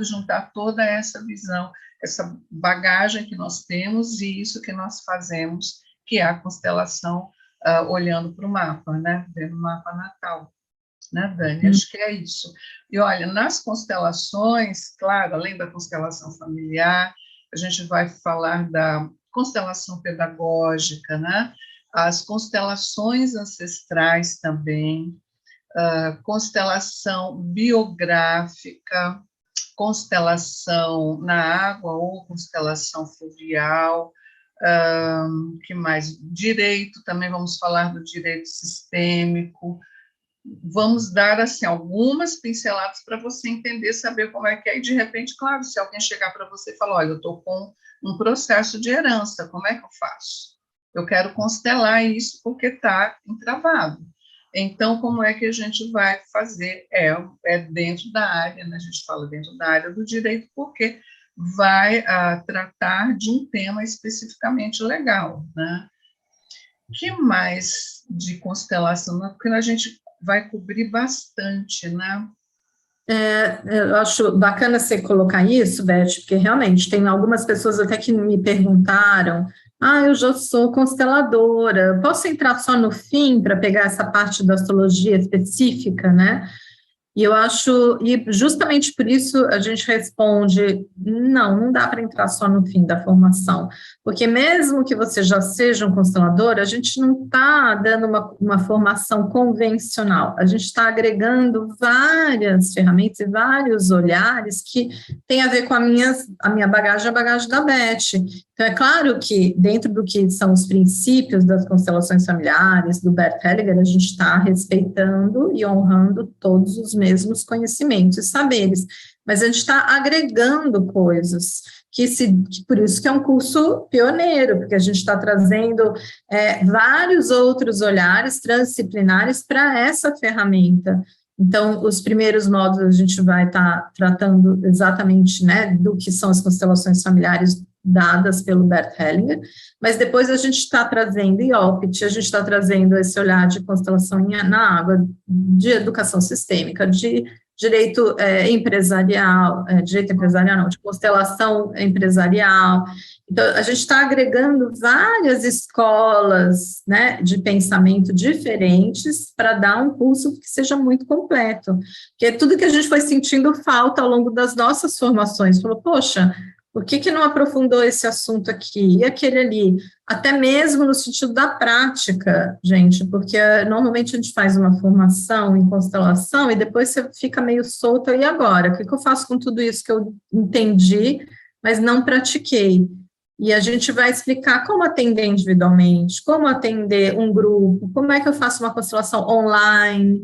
juntar toda essa visão, essa bagagem que nós temos e isso que nós fazemos, que é a constelação olhando para o mapa, né, vendo o mapa natal, né, Dani? Acho que é isso. E olha, nas constelações, claro, além da constelação familiar, a gente vai falar da constelação pedagógica, né, as constelações ancestrais também, constelação biográfica, constelação na água ou constelação fluvial, que mais? Direito, também vamos falar do direito sistêmico, vamos dar, assim, algumas pinceladas para você entender, saber como é que é, e de repente, claro, se alguém chegar para você e falar, olha, eu estou com um processo de herança, como é que eu faço? Eu quero constelar isso porque está entravado. Então, como é que a gente vai fazer? É dentro da área, né? A gente fala dentro da área do direito, porque vai tratar de um tema especificamente legal, né? O que mais de constelação? Porque a gente vai cobrir bastante, né? Eu acho bacana você colocar isso, Beth, porque realmente tem algumas pessoas até que me perguntaram, eu já sou consteladora, posso entrar só no fim para pegar essa parte da astrologia específica, né? E eu acho, e justamente por isso a gente responde, não dá para entrar só no fim da formação, porque mesmo que você já seja um constelador, a gente não está dando uma formação convencional, a gente está agregando várias ferramentas e vários olhares que tem a ver com a minha bagagem, a bagagem da Beth. Então, é claro que dentro do que são os princípios das constelações familiares, do Bert Hellinger, a gente está respeitando e honrando todos os mesmos conhecimentos e saberes, mas a gente está agregando coisas, que por isso que é um curso pioneiro, porque a gente está trazendo vários outros olhares transdisciplinares para essa ferramenta. Então, os primeiros módulos a gente vai estar tratando exatamente, né, do que são as constelações familiares dadas pelo Bert Hellinger, mas depois a gente está trazendo IOPT, a gente está trazendo esse olhar de constelação na água, de educação sistêmica, de direito empresarial, de constelação empresarial. Então, a gente está agregando várias escolas, né, de pensamento diferentes para dar um curso que seja muito completo, porque é tudo que a gente foi sentindo falta ao longo das nossas formações, falou, poxa, por que não aprofundou esse assunto aqui e aquele ali? Até mesmo no sentido da prática, gente, porque normalmente a gente faz uma formação em constelação e depois você fica meio solto, e agora? O que eu faço com tudo isso que eu entendi, mas não pratiquei? E a gente vai explicar como atender individualmente, como atender um grupo, como é que eu faço uma constelação online.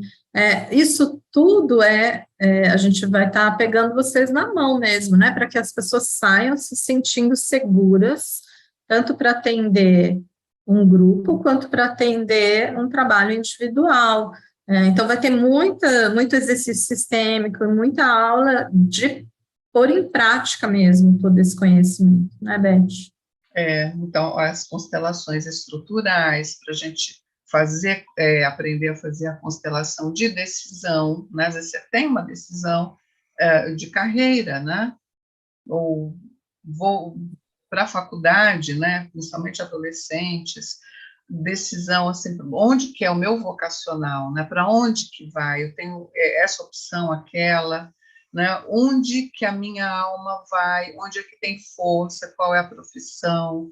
Isso tudo a gente vai estar pegando vocês na mão mesmo, né? Para que as pessoas saiam se sentindo seguras, tanto para atender um grupo, quanto para atender um trabalho individual. Então, vai ter muito exercício sistêmico, muita aula de pôr em prática mesmo todo esse conhecimento, né, Beth? Então, as constelações estruturais, para a gente fazer, aprender a fazer a constelação de decisão, né? Às vezes você tem uma decisão de carreira, né? Ou vou para a faculdade, né? Principalmente adolescentes, decisão assim, onde que é o meu vocacional, né? Para onde que vai? Eu tenho essa opção, aquela, né? Onde que a minha alma vai? Onde é que tem força? Qual é a profissão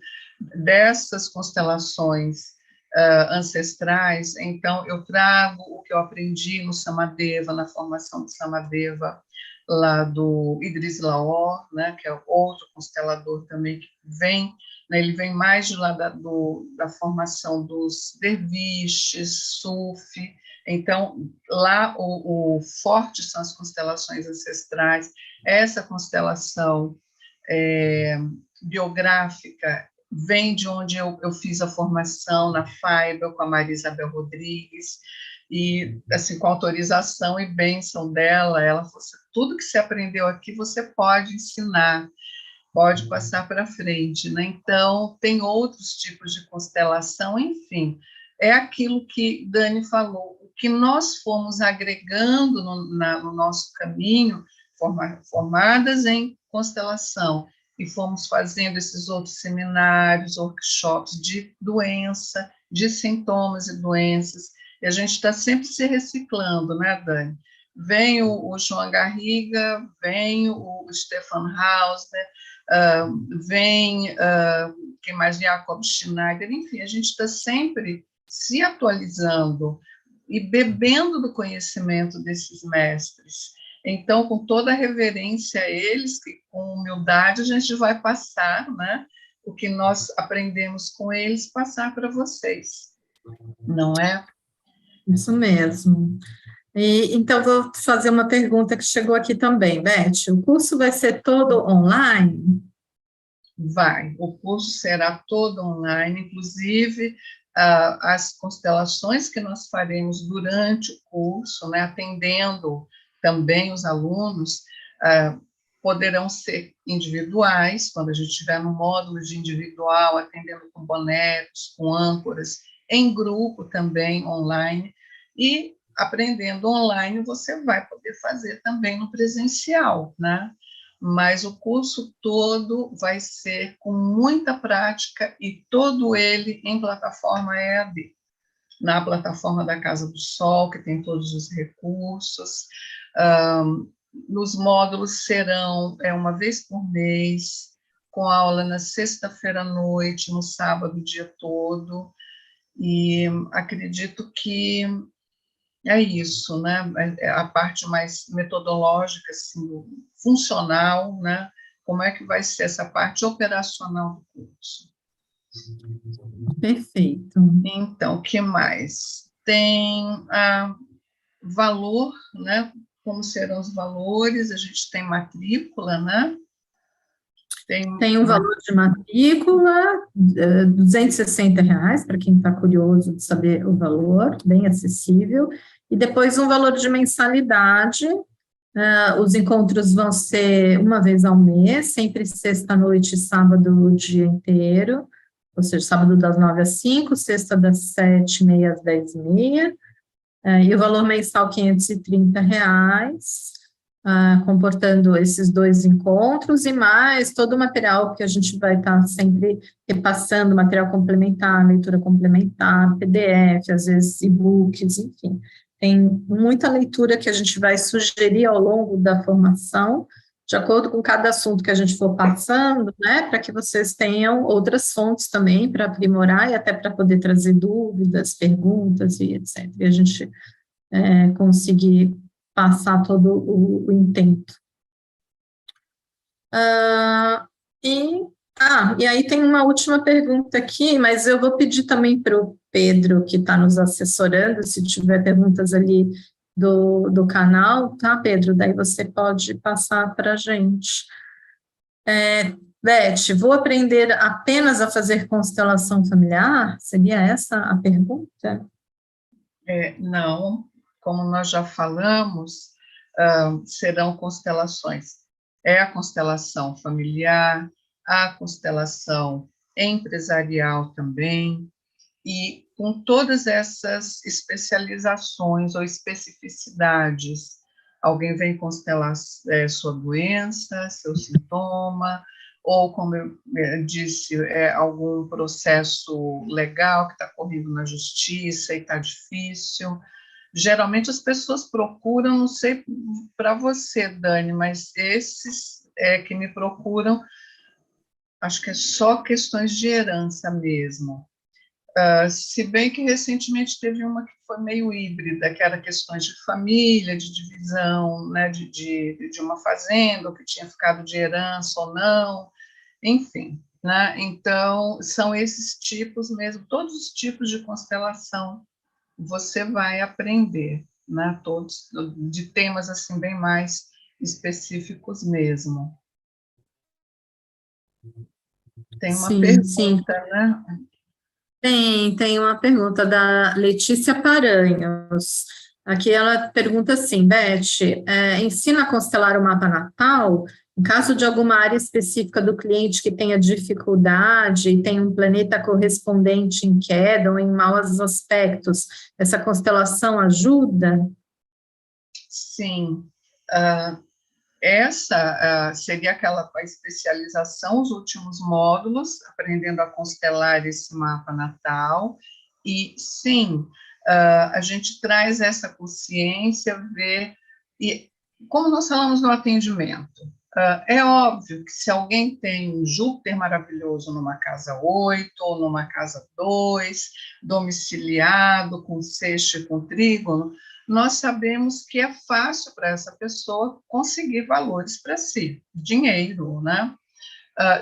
dessas constelações ancestrais? Então, eu trago o que eu aprendi no Samadeva, na formação do Samadeva, lá do Idris Laor, né, que é outro constelador também que vem, né, ele vem mais de lá da formação dos derviches, sufi. Então, lá o forte são as constelações ancestrais. Essa constelação biográfica vem de onde eu fiz a formação na FAIBA com a Maria Isabel Rodrigues, e assim, com autorização e bênção dela, ela falou assim, tudo que você aprendeu aqui você pode ensinar, pode passar para frente, né? Então, tem outros tipos de constelação, enfim, é aquilo que Dani falou, o que nós fomos agregando no nosso caminho, formadas em constelação, e fomos fazendo esses outros seminários, workshops de doença, de sintomas e doenças, e a gente está sempre se reciclando, né, Dani? Vem o João Garriga, vem o Stefan Hausner, vem, quem mais? Jacob Schneider, enfim, a gente está sempre se atualizando e bebendo do conhecimento desses mestres. Então, com toda a reverência a eles, que com humildade a gente vai passar, né, o que nós aprendemos com eles, passar para vocês, não é? Isso mesmo. Então, vou fazer uma pergunta que chegou aqui também, Beth. O curso vai ser todo online? Vai. O curso será todo online, inclusive as constelações que nós faremos durante o curso, né, atendendo também os alunos, poderão ser individuais, quando a gente estiver no módulo de individual, atendendo com bonecos, com âncoras, em grupo também, online, e aprendendo online, você vai poder fazer também no presencial, né? Mas o curso todo vai ser com muita prática e todo ele em plataforma EAD, na plataforma da Casa do Sol, que tem todos os recursos. Nos módulos serão uma vez por mês, com aula na sexta-feira à noite, no sábado o dia todo, e acredito que é isso, né? A parte mais metodológica, assim, funcional, né? Como é que vai ser essa parte operacional do curso? Perfeito. Então, o que mais? Tem valor, né? Como serão os valores? A gente tem matrícula, né? Tem um valor de matrícula, R$ 260, para quem está curioso de saber o valor, bem acessível, e depois um valor de mensalidade. Os encontros vão ser uma vez ao mês, sempre sexta-noite e sábado o dia inteiro, ou seja, sábado das 9 às 5, sexta das 7h30 às 10h30, e o valor mensal R$ 530, comportando esses 2 encontros, e mais todo o material que a gente vai estar sempre repassando, material complementar, leitura complementar, PDF, às vezes e-books, enfim. Tem muita leitura que a gente vai sugerir ao longo da formação, de acordo com cada assunto que a gente for passando, né, para que vocês tenham outras fontes também para aprimorar e até para poder trazer dúvidas, perguntas e etc. E a gente conseguir passar todo o intento. E E aí tem uma última pergunta aqui, mas eu vou pedir também para o Pedro, que está nos assessorando, se tiver perguntas ali do canal, tá, Pedro? Daí você pode passar para a gente. Beth, vou aprender apenas a fazer constelação familiar? Seria essa a pergunta? Não, como nós já falamos, serão constelações. É a constelação familiar, a constelação empresarial também, e com todas essas especializações ou especificidades. Alguém vem constelar sua doença, seu sintoma, ou, como eu disse, algum processo legal que está correndo na justiça e está difícil. Geralmente as pessoas procuram, não sei para você, Dani, mas esses que me procuram, acho que é só questões de herança mesmo. Se bem que recentemente teve uma que foi meio híbrida, que era questões de família, de divisão, né, de uma fazenda, que tinha ficado de herança ou não, enfim. Né? Então, são esses tipos mesmo, todos os tipos de constelação você vai aprender, né? Todos de temas assim bem mais específicos mesmo. Tem uma pergunta, né? Tem uma pergunta da Letícia Paranhos. Aqui ela pergunta assim, Beth, ensina a constelar o mapa natal? Em caso de alguma área específica do cliente que tenha dificuldade e tem um planeta correspondente em queda ou em maus aspectos, essa constelação ajuda? Sim. Essa seria aquela com a especialização, os últimos módulos, aprendendo a constelar esse mapa natal. E, sim, a gente traz essa consciência, e como nós falamos no atendimento, é óbvio que se alguém tem um Júpiter maravilhoso numa casa 8 ou numa casa 2, domiciliado, com sexto e com trígono, nós sabemos que é fácil para essa pessoa conseguir valores para si, dinheiro, né?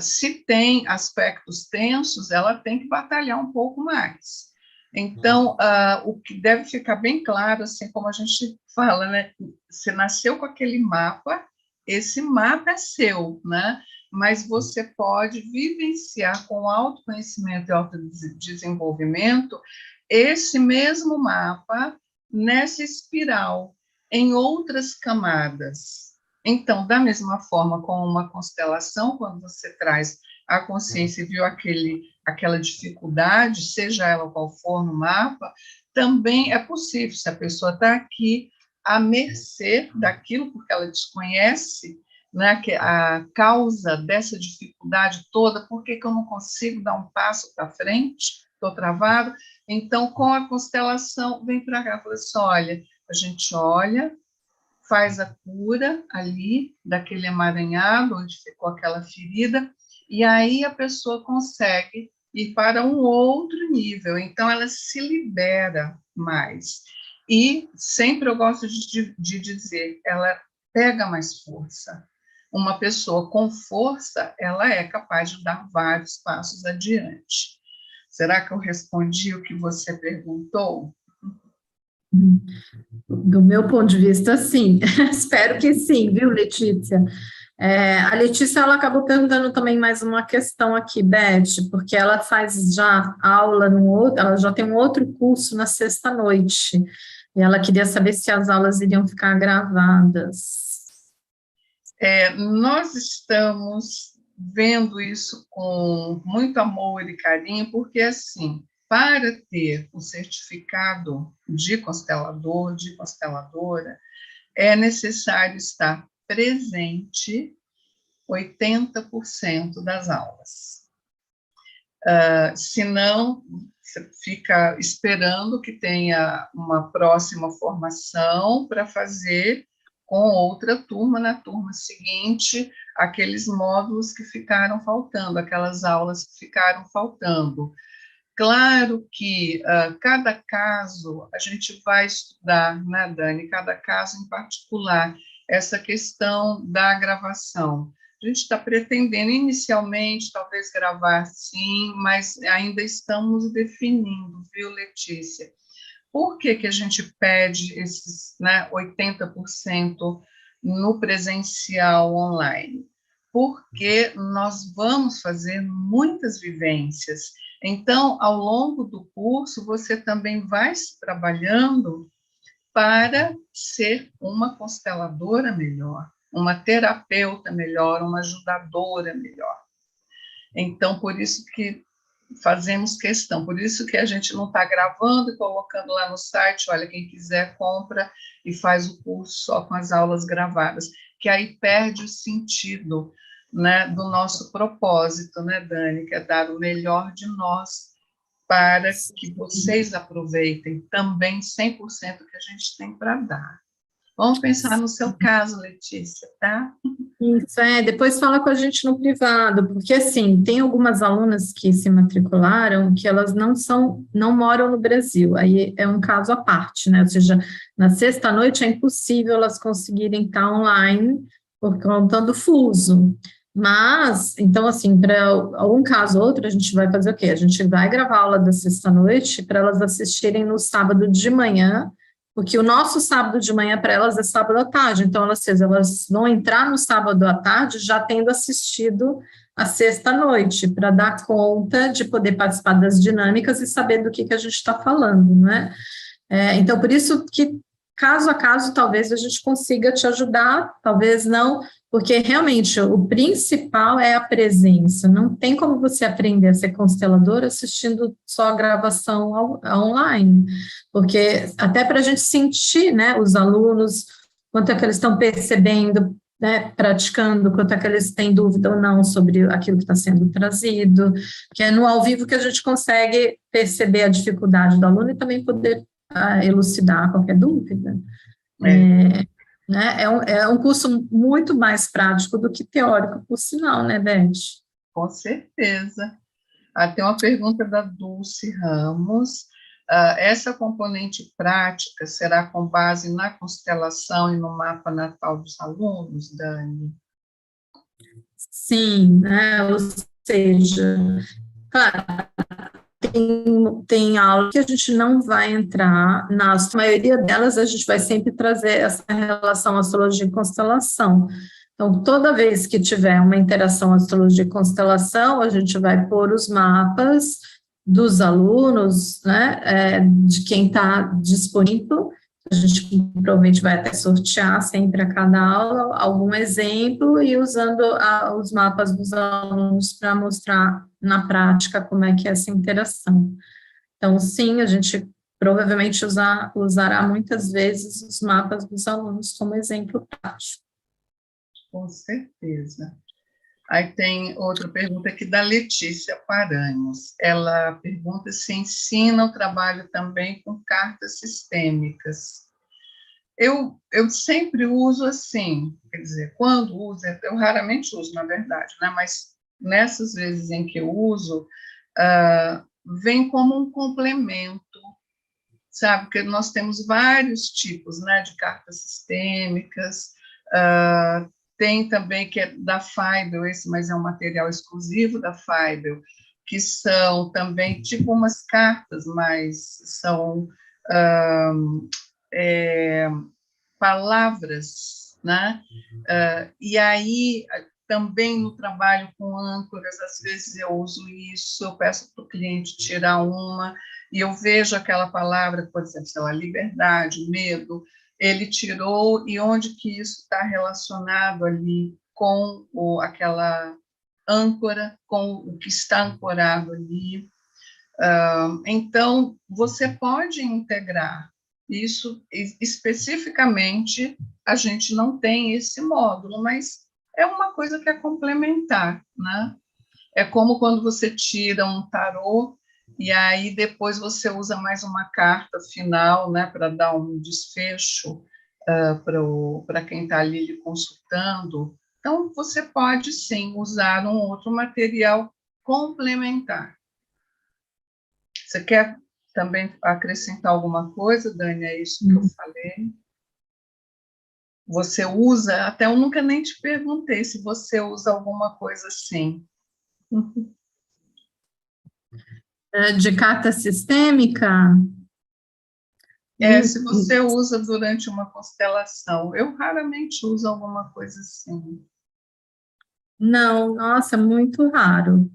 Se tem aspectos tensos, ela tem que batalhar um pouco mais. Então, o que deve ficar bem claro, assim como a gente fala, né? Você nasceu com aquele mapa, esse mapa é seu, né? Mas você pode vivenciar com autoconhecimento e autodesenvolvimento esse mesmo mapa nessa espiral, em outras camadas. Então, da mesma forma como uma constelação, quando você traz a consciência e viu aquela dificuldade, seja ela qual for no mapa, também é possível, se a pessoa está aqui à mercê daquilo, porque ela desconhece, né, que a causa dessa dificuldade toda, por que eu não consigo dar um passo para frente, estou travado. Então, com a constelação, vem para cá e fala assim, olha, a gente olha, faz a cura ali, daquele emaranhado, onde ficou aquela ferida, e aí a pessoa consegue ir para um outro nível, então ela se libera mais. E sempre eu gosto de dizer, ela pega mais força. Uma pessoa com força, ela é capaz de dar vários passos adiante. Será que eu respondi o que você perguntou? Do meu ponto de vista, sim. Espero que sim, viu, Letícia? A Letícia, ela acabou perguntando também mais uma questão aqui, Beth, porque ela faz já aula ela já tem um outro curso na sexta-noite, e ela queria saber se as aulas iriam ficar gravadas. Nós estamos vendo isso com muito amor e carinho, porque, assim, para ter o certificado de constelador, de consteladora, é necessário estar presente 80% das aulas. Senão, você fica esperando que tenha uma próxima formação para fazer com outra turma, na turma seguinte, aqueles módulos que ficaram faltando, aquelas aulas que ficaram faltando. Claro que cada caso a gente vai estudar, né, Dani? Cada caso em particular, essa questão da gravação. A gente está pretendendo inicialmente, talvez gravar sim, mas ainda estamos definindo, viu, Letícia? Por que que a gente pede esses, né, 80% no presencial online? Porque nós vamos fazer muitas vivências. Então, ao longo do curso, você também vai se trabalhando para ser uma consteladora melhor, uma terapeuta melhor, uma ajudadora melhor. Então, por isso que fazemos questão, por isso que a gente não está gravando e colocando lá no site, olha, quem quiser compra e faz o curso só com as aulas gravadas, que aí perde o sentido, né, do nosso propósito, né, Dani, que é dar o melhor de nós para que vocês aproveitem também 100% que a gente tem para dar. Vamos pensar no seu caso, Letícia, tá? Isso, depois fala com a gente no privado, porque assim, tem algumas alunas que se matricularam que elas não moram no Brasil, aí é um caso à parte, né? Ou seja, na sexta-noite é impossível elas conseguirem estar online por conta do fuso. Mas, então, assim, para algum caso ou outro, a gente vai fazer o quê? A gente vai gravar a aula da sexta-noite para elas assistirem no sábado de manhã, porque o nosso sábado de manhã para elas é sábado à tarde, então elas vão entrar no sábado à tarde já tendo assistido a sexta-noite, para dar conta de poder participar das dinâmicas e saber do que a gente está falando, né? Então, por isso que, caso a caso, talvez a gente consiga te ajudar, talvez não, porque realmente o principal é a presença, não tem como você aprender a ser constelador assistindo só a gravação online, porque até para a gente sentir, né, os alunos, quanto é que eles estão percebendo, né, praticando, quanto é que eles têm dúvida ou não sobre aquilo que está sendo trazido, que é no ao vivo que a gente consegue perceber a dificuldade do aluno e também poder elucidar qualquer dúvida. Né? É um curso muito mais prático do que teórico, por sinal, né, Beth? Com certeza. Tem uma pergunta da Dulce Ramos. Essa componente prática será com base na constelação e no mapa natal dos alunos, Dani? Sim, né? Ou seja, claro, tem aula que a gente não vai entrar, na maioria delas a gente vai sempre trazer essa relação astrologia e constelação. Então, toda vez que tiver uma interação astrologia e constelação, a gente vai pôr os mapas dos alunos, né, de quem está disponível. A gente provavelmente vai até sortear sempre a cada aula algum exemplo e usando os mapas dos alunos para mostrar na prática como é que é essa interação. Então, sim, a gente provavelmente usará muitas vezes os mapas dos alunos como exemplo prático. Com certeza. Aí tem outra pergunta aqui da Letícia Paranhos. Ela pergunta se ensina o trabalho também com cartas sistêmicas. Eu sempre uso assim, quer dizer, quando uso, eu raramente uso, na verdade, né? Mas nessas vezes em que eu uso, vem como um complemento, sabe? Porque nós temos vários tipos, né, de cartas sistêmicas, tem também que é da Feibel, esse, mas é um material exclusivo da Feibel, que são também tipo umas cartas, mas são palavras, né? E aí também no trabalho com âncoras, às vezes eu uso isso, eu peço para o cliente tirar uma, e eu vejo aquela palavra, por exemplo, sei lá, liberdade, medo, ele tirou, e onde que isso está relacionado ali com aquela âncora, com o que está ancorado ali. Então, você pode integrar isso, especificamente, a gente não tem esse módulo, mas é uma coisa que é complementar, né? É como quando você tira um tarô e aí depois você usa mais uma carta final, né, para dar um desfecho para quem está ali lhe consultando. Então, você pode, sim, usar um outro material complementar. Você quer também acrescentar alguma coisa, Dani? É isso que eu falei? você usa, até eu nunca nem te perguntei se você usa alguma coisa assim. De carta sistêmica? Se você usa durante uma constelação, eu raramente uso alguma coisa assim. Não, nossa, muito raro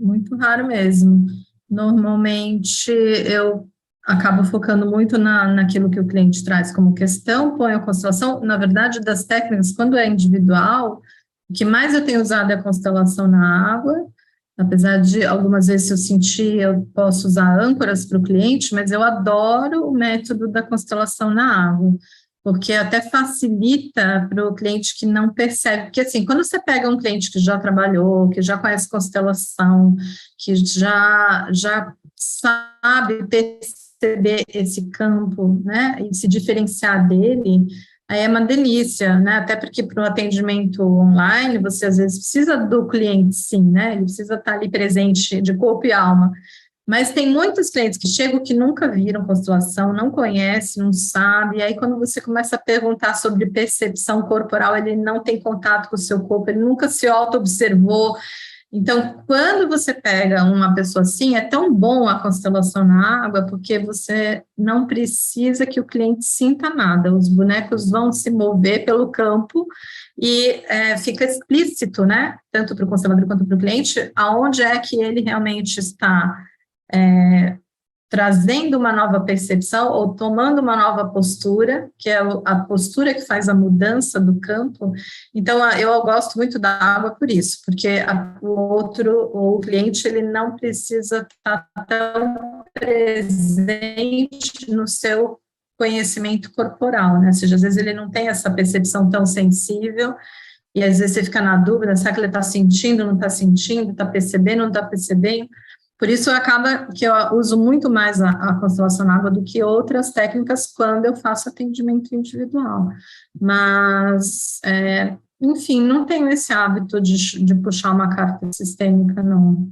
mesmo. Normalmente eu acabo focando muito naquilo que o cliente traz como questão, põe a constelação. Na verdade, das técnicas, quando é individual, o que mais eu tenho usado é a constelação na água, apesar de algumas vezes se eu sentir, eu posso usar âncoras para o cliente, mas eu adoro o método da constelação na água, porque até facilita para o cliente que não percebe, porque assim, quando você pega um cliente que já trabalhou, que já conhece constelação, que já sabe perceber esse campo, né, e se diferenciar dele, aí é uma delícia, né, até porque para o atendimento online, você às vezes precisa do cliente, sim, né, ele precisa estar ali presente de corpo e alma, mas tem muitos clientes que chegam que nunca viram constelação, não conhecem, não sabem, e aí quando você começa a perguntar sobre percepção corporal, ele não tem contato com o seu corpo, ele nunca se auto-observou. Então, quando você pega uma pessoa assim, é tão bom a constelação na água, porque você não precisa que o cliente sinta nada, os bonecos vão se mover pelo campo e fica explícito, né, tanto para o constelador quanto para o cliente, aonde é que ele realmente está trazendo uma nova percepção ou tomando uma nova postura, que é a postura que faz a mudança do campo. Então, eu gosto muito da água por isso, porque o cliente, ele não precisa estar tão presente no seu conhecimento corporal, né? Ou seja, às vezes ele não tem essa percepção tão sensível, e às vezes você fica na dúvida, será que ele está sentindo, não está sentindo, está percebendo, não está percebendo? Por isso, acaba que eu uso muito mais a constelação na água do que outras técnicas quando eu faço atendimento individual. Mas, enfim, não tenho esse hábito de puxar uma carta sistêmica, não.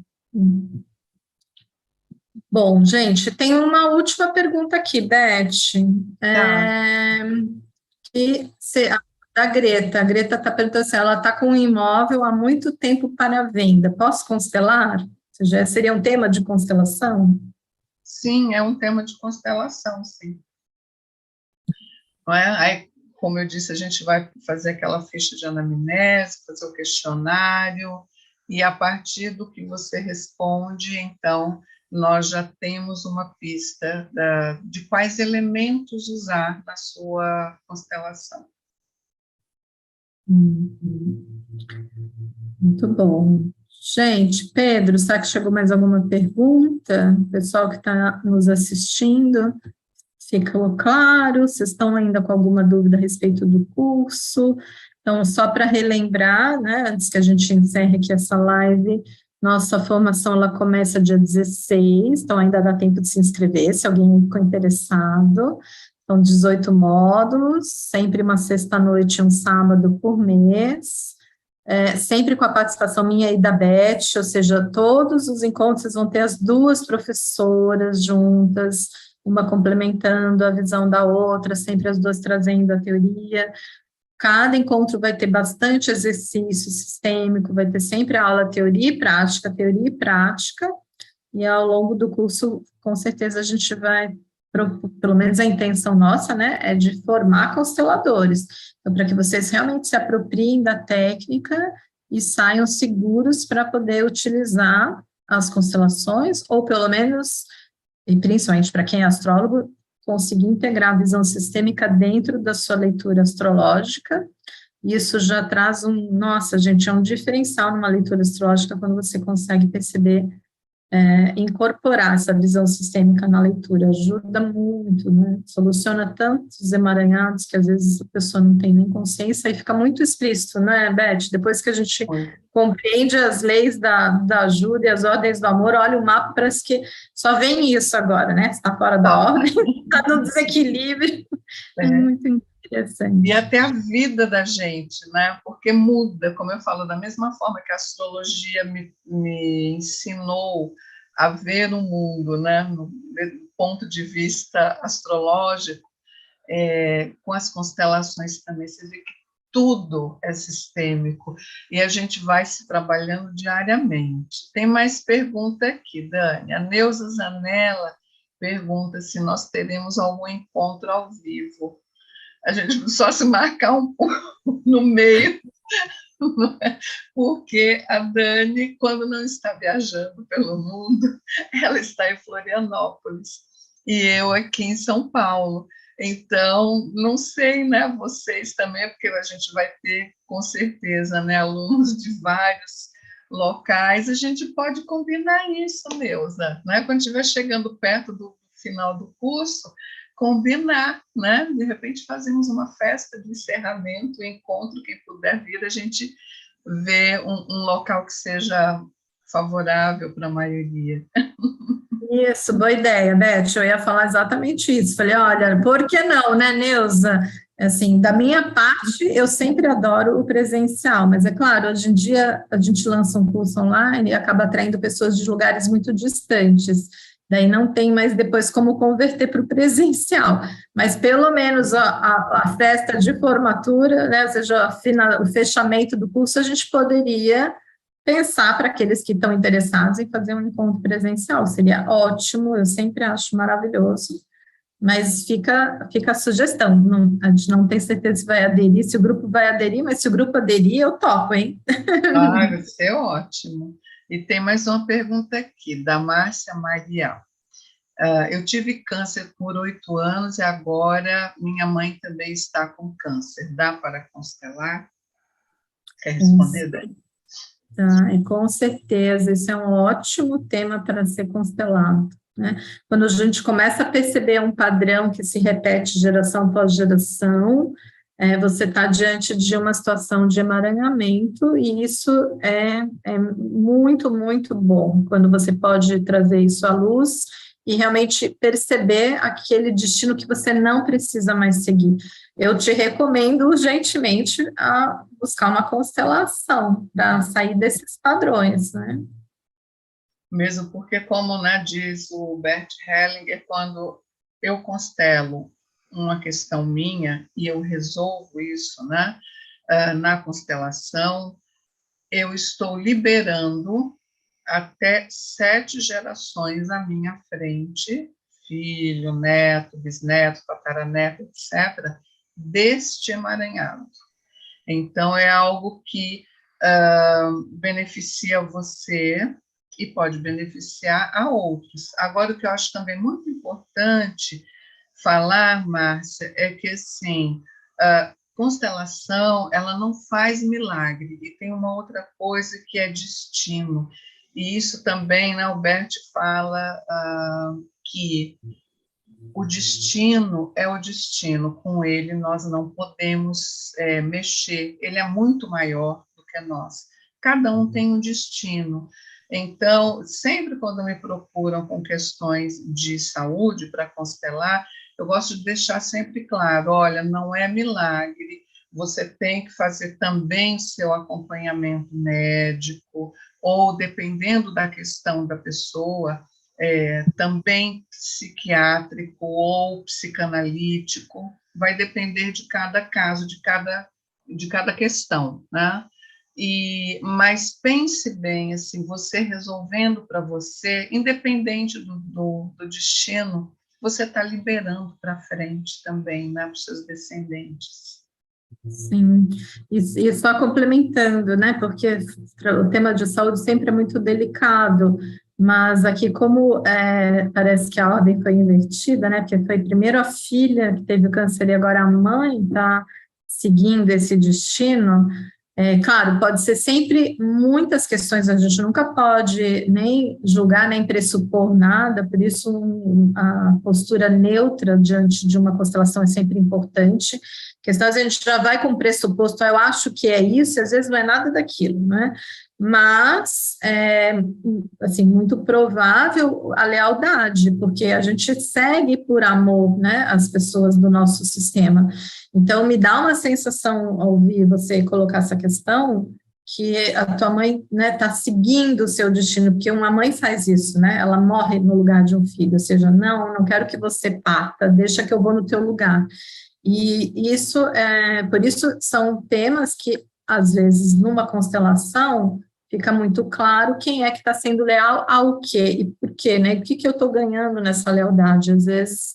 Bom, gente, tem uma última pergunta aqui, Beth. Da Greta. A Greta está perguntando se ela está com um imóvel há muito tempo para venda. Posso constelar? Ou seja, seria um tema de constelação? Sim, é um tema de constelação, sim. Não é? Aí, como eu disse, a gente vai fazer aquela ficha de anamnese, fazer o questionário, e a partir do que você responde, então, nós já temos uma pista de quais elementos usar na sua constelação. Muito bom. Gente, Pedro, será que chegou mais alguma pergunta? Pessoal que está nos assistindo, ficou claro? Vocês estão ainda com alguma dúvida a respeito do curso? Então, só para relembrar, né, antes que a gente encerre aqui essa live, nossa formação ela começa dia 16, então ainda dá tempo de se inscrever, se alguém ficou interessado. São 18 módulos, sempre uma sexta-noite e um sábado por mês, sempre com a participação minha e da Beth, ou seja, todos os encontros vocês vão ter as duas professoras juntas, uma complementando a visão da outra, sempre as duas trazendo a teoria. Cada encontro vai ter bastante exercício sistêmico, vai ter sempre a aula teoria e prática, e ao longo do curso, com certeza, a gente vai, pelo menos a intenção nossa, né, é de formar consteladores, então, para que vocês realmente se apropriem da técnica e saiam seguros para poder utilizar as constelações, ou pelo menos, e principalmente para quem é astrólogo, conseguir integrar a visão sistêmica dentro da sua leitura astrológica. Isso já traz nossa, gente, é um diferencial numa leitura astrológica quando você consegue perceber, incorporar essa visão sistêmica na leitura, ajuda muito, né, soluciona tantos emaranhados que às vezes a pessoa não tem nem consciência e fica muito explícito, né, Beth? Depois que a gente compreende as leis da ajuda e as ordens do amor, olha o mapa, parece que só vem isso agora, né, está fora da ordem, está no desequilíbrio, é muito interessante. E até a vida da gente, né, porque muda, como eu falo, da mesma forma que a astrologia me ensinou a ver o mundo, né, do ponto de vista astrológico, com as constelações também, você vê que tudo é sistêmico, e a gente vai se trabalhando diariamente. Tem mais pergunta aqui, Dani. A Neuza Zanella pergunta se nós teremos algum encontro ao vivo. A gente só se marcar um pouco no meio, porque a Dani, quando não está viajando pelo mundo, ela está em Florianópolis e eu aqui em São Paulo. Então, não sei, né, vocês também, porque a gente vai ter, com certeza, né, alunos de vários locais, a gente pode combinar isso, Neuza, né, quando estiver chegando perto do final do curso, combinar, né, de repente fazemos uma festa de encerramento, um encontro, quem puder vir, a gente vê um local que seja favorável para a maioria. Isso, boa ideia, Beth. Eu ia falar exatamente isso. Falei, olha, por que não, né, Neuza? Assim, da minha parte, eu sempre adoro o presencial, mas é claro, hoje em dia a gente lança um curso online e acaba atraindo pessoas de lugares muito distantes. Daí não tem mais depois como converter para o presencial. Mas pelo menos a festa de formatura, né, ou seja, o fechamento do curso, a gente poderia pensar para aqueles que estão interessados em fazer um encontro presencial. Seria ótimo, eu sempre acho maravilhoso, mas fica a sugestão. Não, a gente não tem certeza se vai aderir, se o grupo vai aderir, mas se o grupo aderir, eu topo, hein? Ah, vai ser ótimo. E tem mais uma pergunta aqui, da Márcia Marial. Eu tive câncer por 8 anos e agora minha mãe também está com câncer. Dá para constelar? Quer responder, Dani? Tá, e com certeza, isso é um ótimo tema para ser constelado, né? Quando a gente começa a perceber um padrão que se repete geração após geração, você está diante de uma situação de emaranhamento, e isso é muito, muito bom, quando você pode trazer isso à luz e realmente perceber aquele destino que você não precisa mais seguir. Eu te recomendo urgentemente a buscar uma constelação para sair desses padrões, né? Mesmo porque, como, né, diz o Bert Hellinger, quando eu constelo uma questão minha e eu resolvo isso, né, na constelação, eu estou liberando até 7 gerações à minha frente, filho, neto, bisneto, tataraneto, etc., deste emaranhado. Então, é algo que beneficia você e pode beneficiar a outros. Agora, o que eu acho também muito importante falar, Márcia, é que, assim, constelação, ela não faz milagre, e tem uma outra coisa que é destino. E isso também, né, o Bert fala que o destino é o destino, com ele nós não podemos mexer, ele é muito maior do que nós. Cada um tem um destino. Então, sempre quando me procuram com questões de saúde para constelar, eu gosto de deixar sempre claro, olha, não é milagre, você tem que fazer também seu acompanhamento médico, ou, dependendo da questão da pessoa, também psiquiátrico ou psicanalítico, vai depender de cada caso, de cada questão, né? Mas pense bem, assim, você resolvendo para você, independente do destino, você está liberando para frente também, né, para os seus descendentes. Sim, e só complementando, né, porque o tema de saúde sempre é muito delicado, mas aqui como parece que a ordem foi invertida, né, porque foi primeiro a filha que teve o câncer e agora a mãe está seguindo esse destino. Claro, pode ser sempre muitas questões, a gente nunca pode nem julgar, nem pressupor nada, por isso a postura neutra diante de uma constelação é sempre importante, porque senão a gente já vai com o pressuposto, eu acho que é isso, e às vezes não é nada daquilo, né? Mas, assim, muito provável a lealdade, porque a gente segue por amor, né, as pessoas do nosso sistema. Então, me dá uma sensação, ao ouvir você colocar essa questão, que a tua mãe, né, está seguindo o seu destino, porque uma mãe faz isso, né, ela morre no lugar de um filho, ou seja, não quero que você parta, deixa que eu vou no teu lugar. E isso, por isso são temas que, às vezes, numa constelação, fica muito claro quem é que está sendo leal ao quê e por quê, né? O que eu estou ganhando nessa lealdade? Às vezes,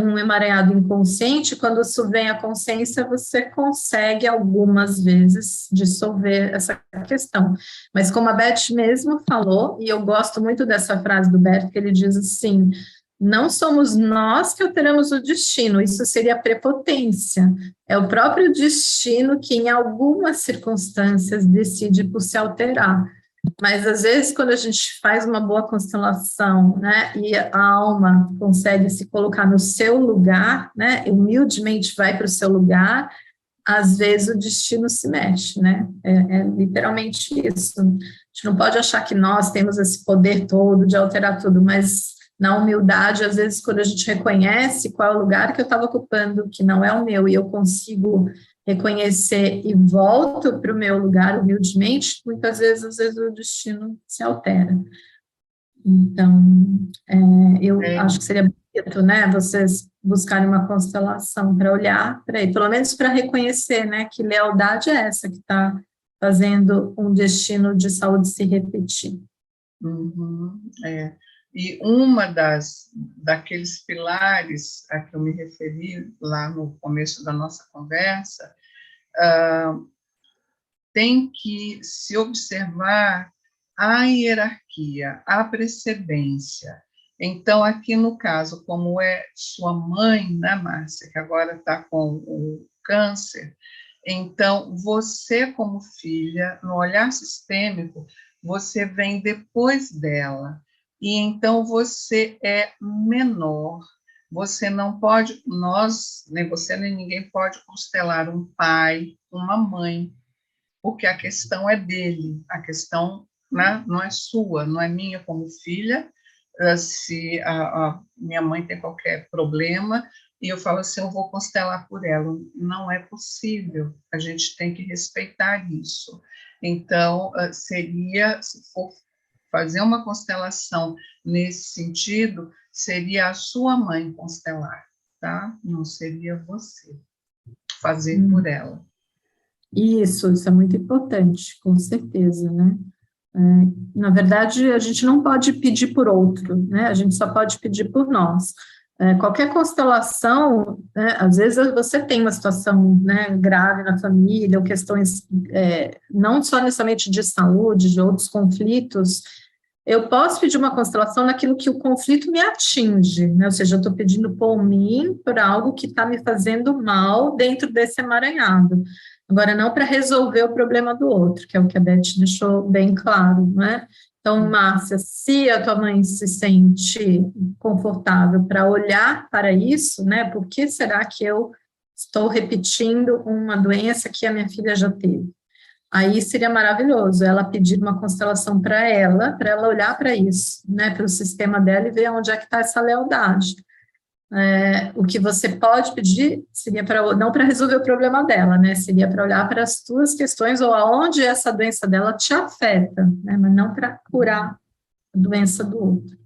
um emaranhado inconsciente, quando isso vem à consciência, você consegue, algumas vezes, dissolver essa questão. Mas como a Beth mesmo falou, e eu gosto muito dessa frase do Bert, que ele diz assim: não somos nós que alteramos o destino, isso seria prepotência. É o próprio destino que, em algumas circunstâncias, decide por se alterar. Mas, às vezes, quando a gente faz uma boa constelação, né, e a alma consegue se colocar no seu lugar, né, humildemente vai para o seu lugar, às vezes o destino se mexe, né, é literalmente isso. A gente não pode achar que nós temos esse poder todo de alterar tudo, mas na humildade, às vezes, quando a gente reconhece qual é o lugar que eu estava ocupando, que não é o meu, e eu consigo reconhecer e volto para o meu lugar humildemente, muitas vezes, às vezes, o destino se altera. Então, eu acho que seria bonito, né, vocês buscarem uma constelação para olhar para ele, pelo menos para reconhecer, né, que lealdade é essa que está fazendo um destino de saúde se repetir. Uhum, E daqueles pilares a que eu me referi lá no começo da nossa conversa, tem que se observar a hierarquia, a precedência. Então, aqui no caso, como é sua mãe, né, Márcia, que agora está com o câncer, então, você como filha, no olhar sistêmico, você vem depois dela, e então você é menor, você não pode, nem você nem ninguém pode constelar um pai, uma mãe, porque a questão é dele, a questão, né, não é sua, não é minha como filha. Se a minha mãe tem qualquer problema, e eu falo assim, eu vou constelar por ela. Não é possível, a gente tem que respeitar isso. Então, seria, se for fazer uma constelação nesse sentido, seria a sua mãe constelar, tá? Não seria você fazer por ela. Isso é muito importante, com certeza, né? Na verdade, a gente não pode pedir por outro, né? A gente só pode pedir por nós. Qualquer constelação, né, às vezes você tem uma situação, né, grave na família, ou questões não só necessariamente de saúde, de outros conflitos. Eu posso pedir uma constelação naquilo que o conflito me atinge, né? Ou seja, eu estou pedindo por mim, por algo que está me fazendo mal dentro desse emaranhado. Agora, não para resolver o problema do outro, que é o que a Beth deixou bem claro, né? Então, Márcia, se a tua mãe se sente confortável para olhar para isso, né? Por que será que eu estou repetindo uma doença que a minha filha já teve? Aí seria maravilhoso ela pedir uma constelação para ela olhar para isso, né? Para o sistema dela e ver onde é que está essa lealdade. O que você pode pedir seria não para resolver o problema dela, né? Seria para olhar para as tuas questões ou aonde essa doença dela te afeta, né? Mas não para curar a doença do outro.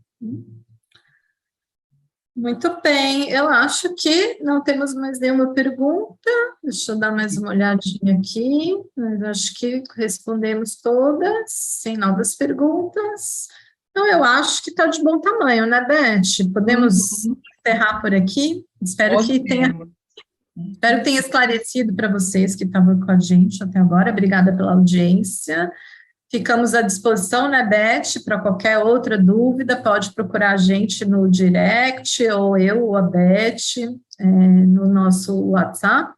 Muito bem, eu acho que não temos mais nenhuma pergunta. Deixa eu dar mais uma olhadinha aqui, mas acho que respondemos todas, sem novas perguntas. Então, eu acho que está de bom tamanho, né, Beth? Podemos encerrar por aqui? Espero que tenha esclarecido para vocês que estavam com a gente até agora. Obrigada pela audiência. Ficamos à disposição, né, Beth, para qualquer outra dúvida, pode procurar a gente no direct, ou eu, ou a Beth, no nosso WhatsApp.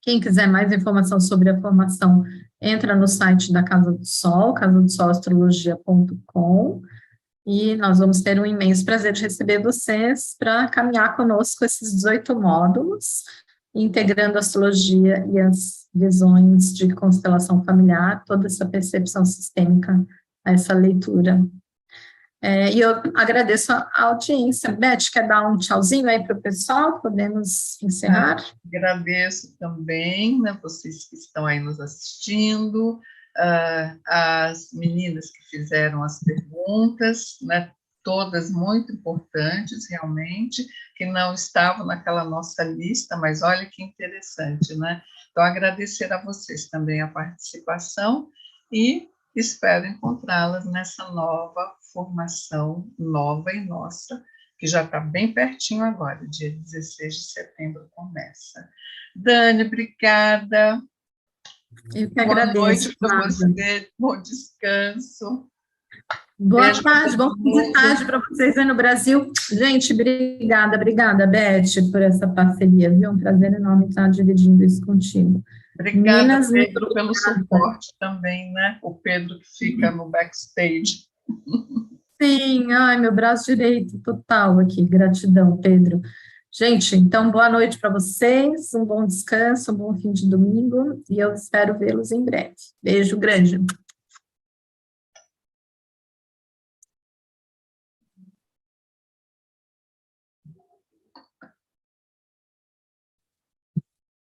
Quem quiser mais informação sobre a formação, entra no site da Casa do Sol, casadosolastrologia.com, e nós vamos ter um imenso prazer de receber vocês para caminhar conosco esses 18 módulos, integrando a astrologia e as visões de constelação familiar, toda essa percepção sistêmica, essa leitura. E eu agradeço a audiência. Beth, quer dar um tchauzinho aí para o pessoal? Podemos encerrar? Agradeço também, né, vocês que estão aí nos assistindo, as meninas que fizeram as perguntas, né, todas muito importantes, realmente, que não estavam naquela nossa lista, mas olha que interessante, né? Então, agradecer a vocês também a participação e espero encontrá-las nessa nova formação, nova e nossa, que já está bem pertinho agora, dia 16 de setembro começa. Dani, obrigada. Eu que Boa agradeço. noite para Flávia. você, bom descanso. Boa Beijo tarde, pra bom todo fim de mundo. tarde para vocês aí no Brasil. Gente, obrigada, Beth, por essa parceria, viu? Um prazer enorme estar dividindo isso contigo. Obrigada, Meninas, muito Pedro, pelo obrigada. suporte também, né? O Pedro que fica no backstage. Sim, ai, meu braço direito total aqui. Gratidão, Pedro. Gente, então, boa noite para vocês, um bom descanso, um bom fim de domingo, e eu espero vê-los em breve. Beijo grande.